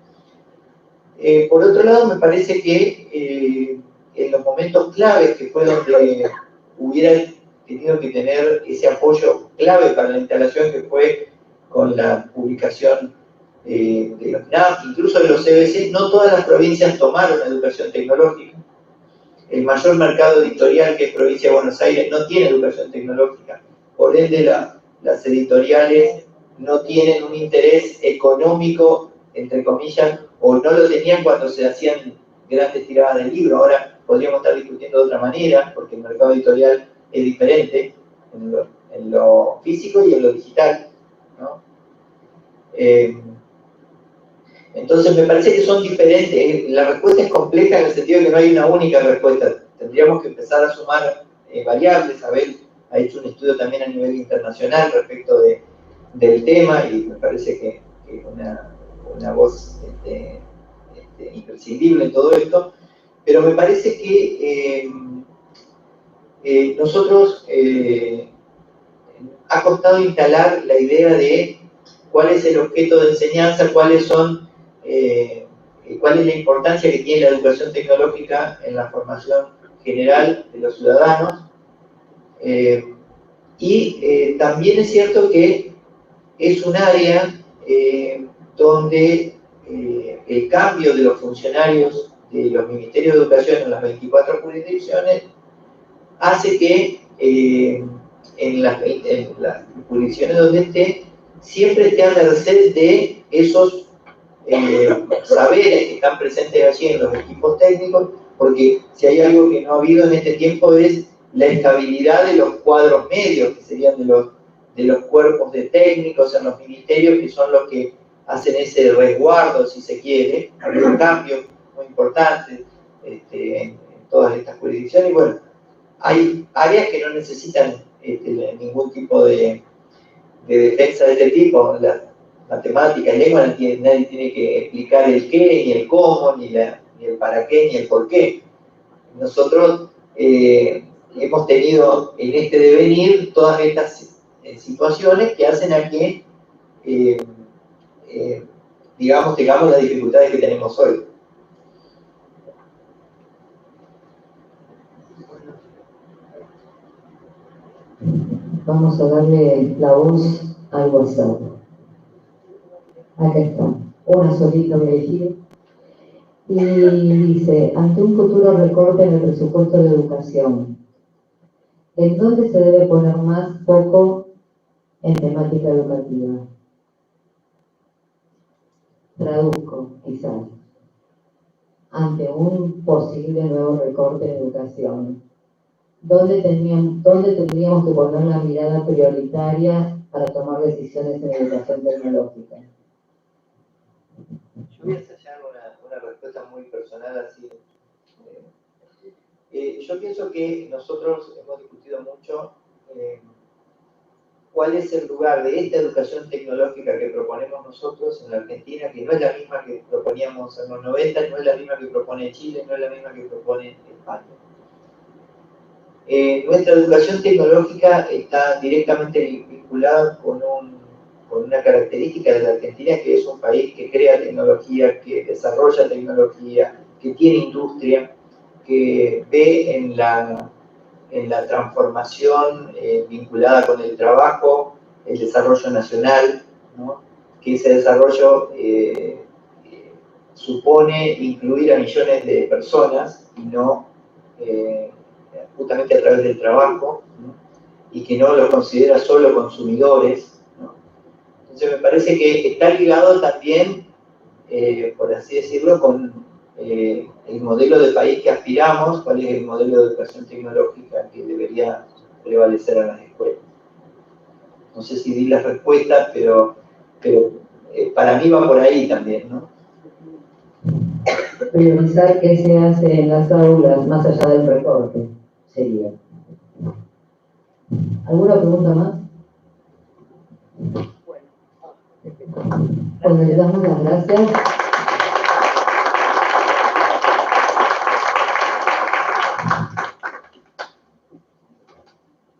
Por otro lado, me parece que en los momentos claves que fue donde hubiera tenido que tener ese apoyo clave para la instalación, que fue con la publicación de los NAP, incluso de los CBC, no todas las provincias tomaron educación tecnológica. El mayor mercado editorial, que es provincia de Buenos Aires, no tiene educación tecnológica. Por ende, las editoriales no tienen un interés económico, entre comillas, o no lo tenían cuando se hacían grandes tiradas de libros. Ahora podríamos estar discutiendo de otra manera, porque el mercado editorial es diferente en lo físico y en lo digital, ¿no? Entonces me parece que son diferentes. La respuesta es compleja en el sentido de que no hay una única respuesta. Tendríamos que empezar a sumar variables. Abel ha hecho un estudio también a nivel internacional respecto del tema y me parece que es una voz imprescindible en todo esto. Pero me parece que nosotros ha costado instalar la idea de cuál es el objeto de enseñanza, cuál es la importancia que tiene la educación tecnológica en la formación general de los ciudadanos. También es cierto que es un área donde el cambio de los funcionarios de los ministerios de educación en las 24 jurisdicciones hace que en las jurisdicciones donde esté, siempre esté a merced de esos saberes que están presentes allí en los equipos técnicos, porque si hay algo que no ha habido en este tiempo es la estabilidad de los cuadros medios, que serían de los cuerpos de técnicos en los ministerios, que son los que hacen ese resguardo, si se quiere. Ha habido cambios muy importantes en todas estas jurisdicciones, y bueno, hay áreas que no necesitan ningún tipo de defensa de este tipo. La matemática y lengua, nadie tiene que explicar el qué, ni el cómo, ni el para qué, ni el por qué. Nosotros hemos tenido en este devenir todas estas situaciones que hacen a que, digamos, tengamos las dificultades que tenemos hoy. Vamos a darle la voz al WhatsApp. Acá está, una solita voy a elegir. Y dice, ante un futuro recorte en el presupuesto de educación, ¿en dónde se debe poner más foco en temática educativa? Traduzco, quizás. Ante un posible nuevo recorte en educación, ¿dónde tendríamos que poner la mirada prioritaria para tomar decisiones en educación tecnológica? Yo voy a hacer una respuesta muy personal así. Yo pienso que nosotros hemos discutido mucho cuál es el lugar de esta educación tecnológica que proponemos nosotros en la Argentina, que no es la misma que proponíamos en los 90, no es la misma que propone Chile, no es la misma que propone España. Nuestra educación tecnológica está directamente vinculada con una característica de la Argentina, que es un país que crea tecnología, que desarrolla tecnología, que tiene industria, que ve en la transformación vinculada con el trabajo, el desarrollo nacional, ¿no? Que ese desarrollo supone incluir a millones de personas y no justamente a través del trabajo, ¿no? Y que no los considera solo consumidores, ¿no? Entonces me parece que está ligado también, por así decirlo, con el modelo de país que aspiramos, cuál es el modelo de educación tecnológica que debería prevalecer en las escuelas. No sé si di la respuesta, pero para mí va por ahí también, ¿no? Priorizar qué se hace en las aulas más allá del recorte, sería. ¿Alguna pregunta más? Bueno, le damos las gracias.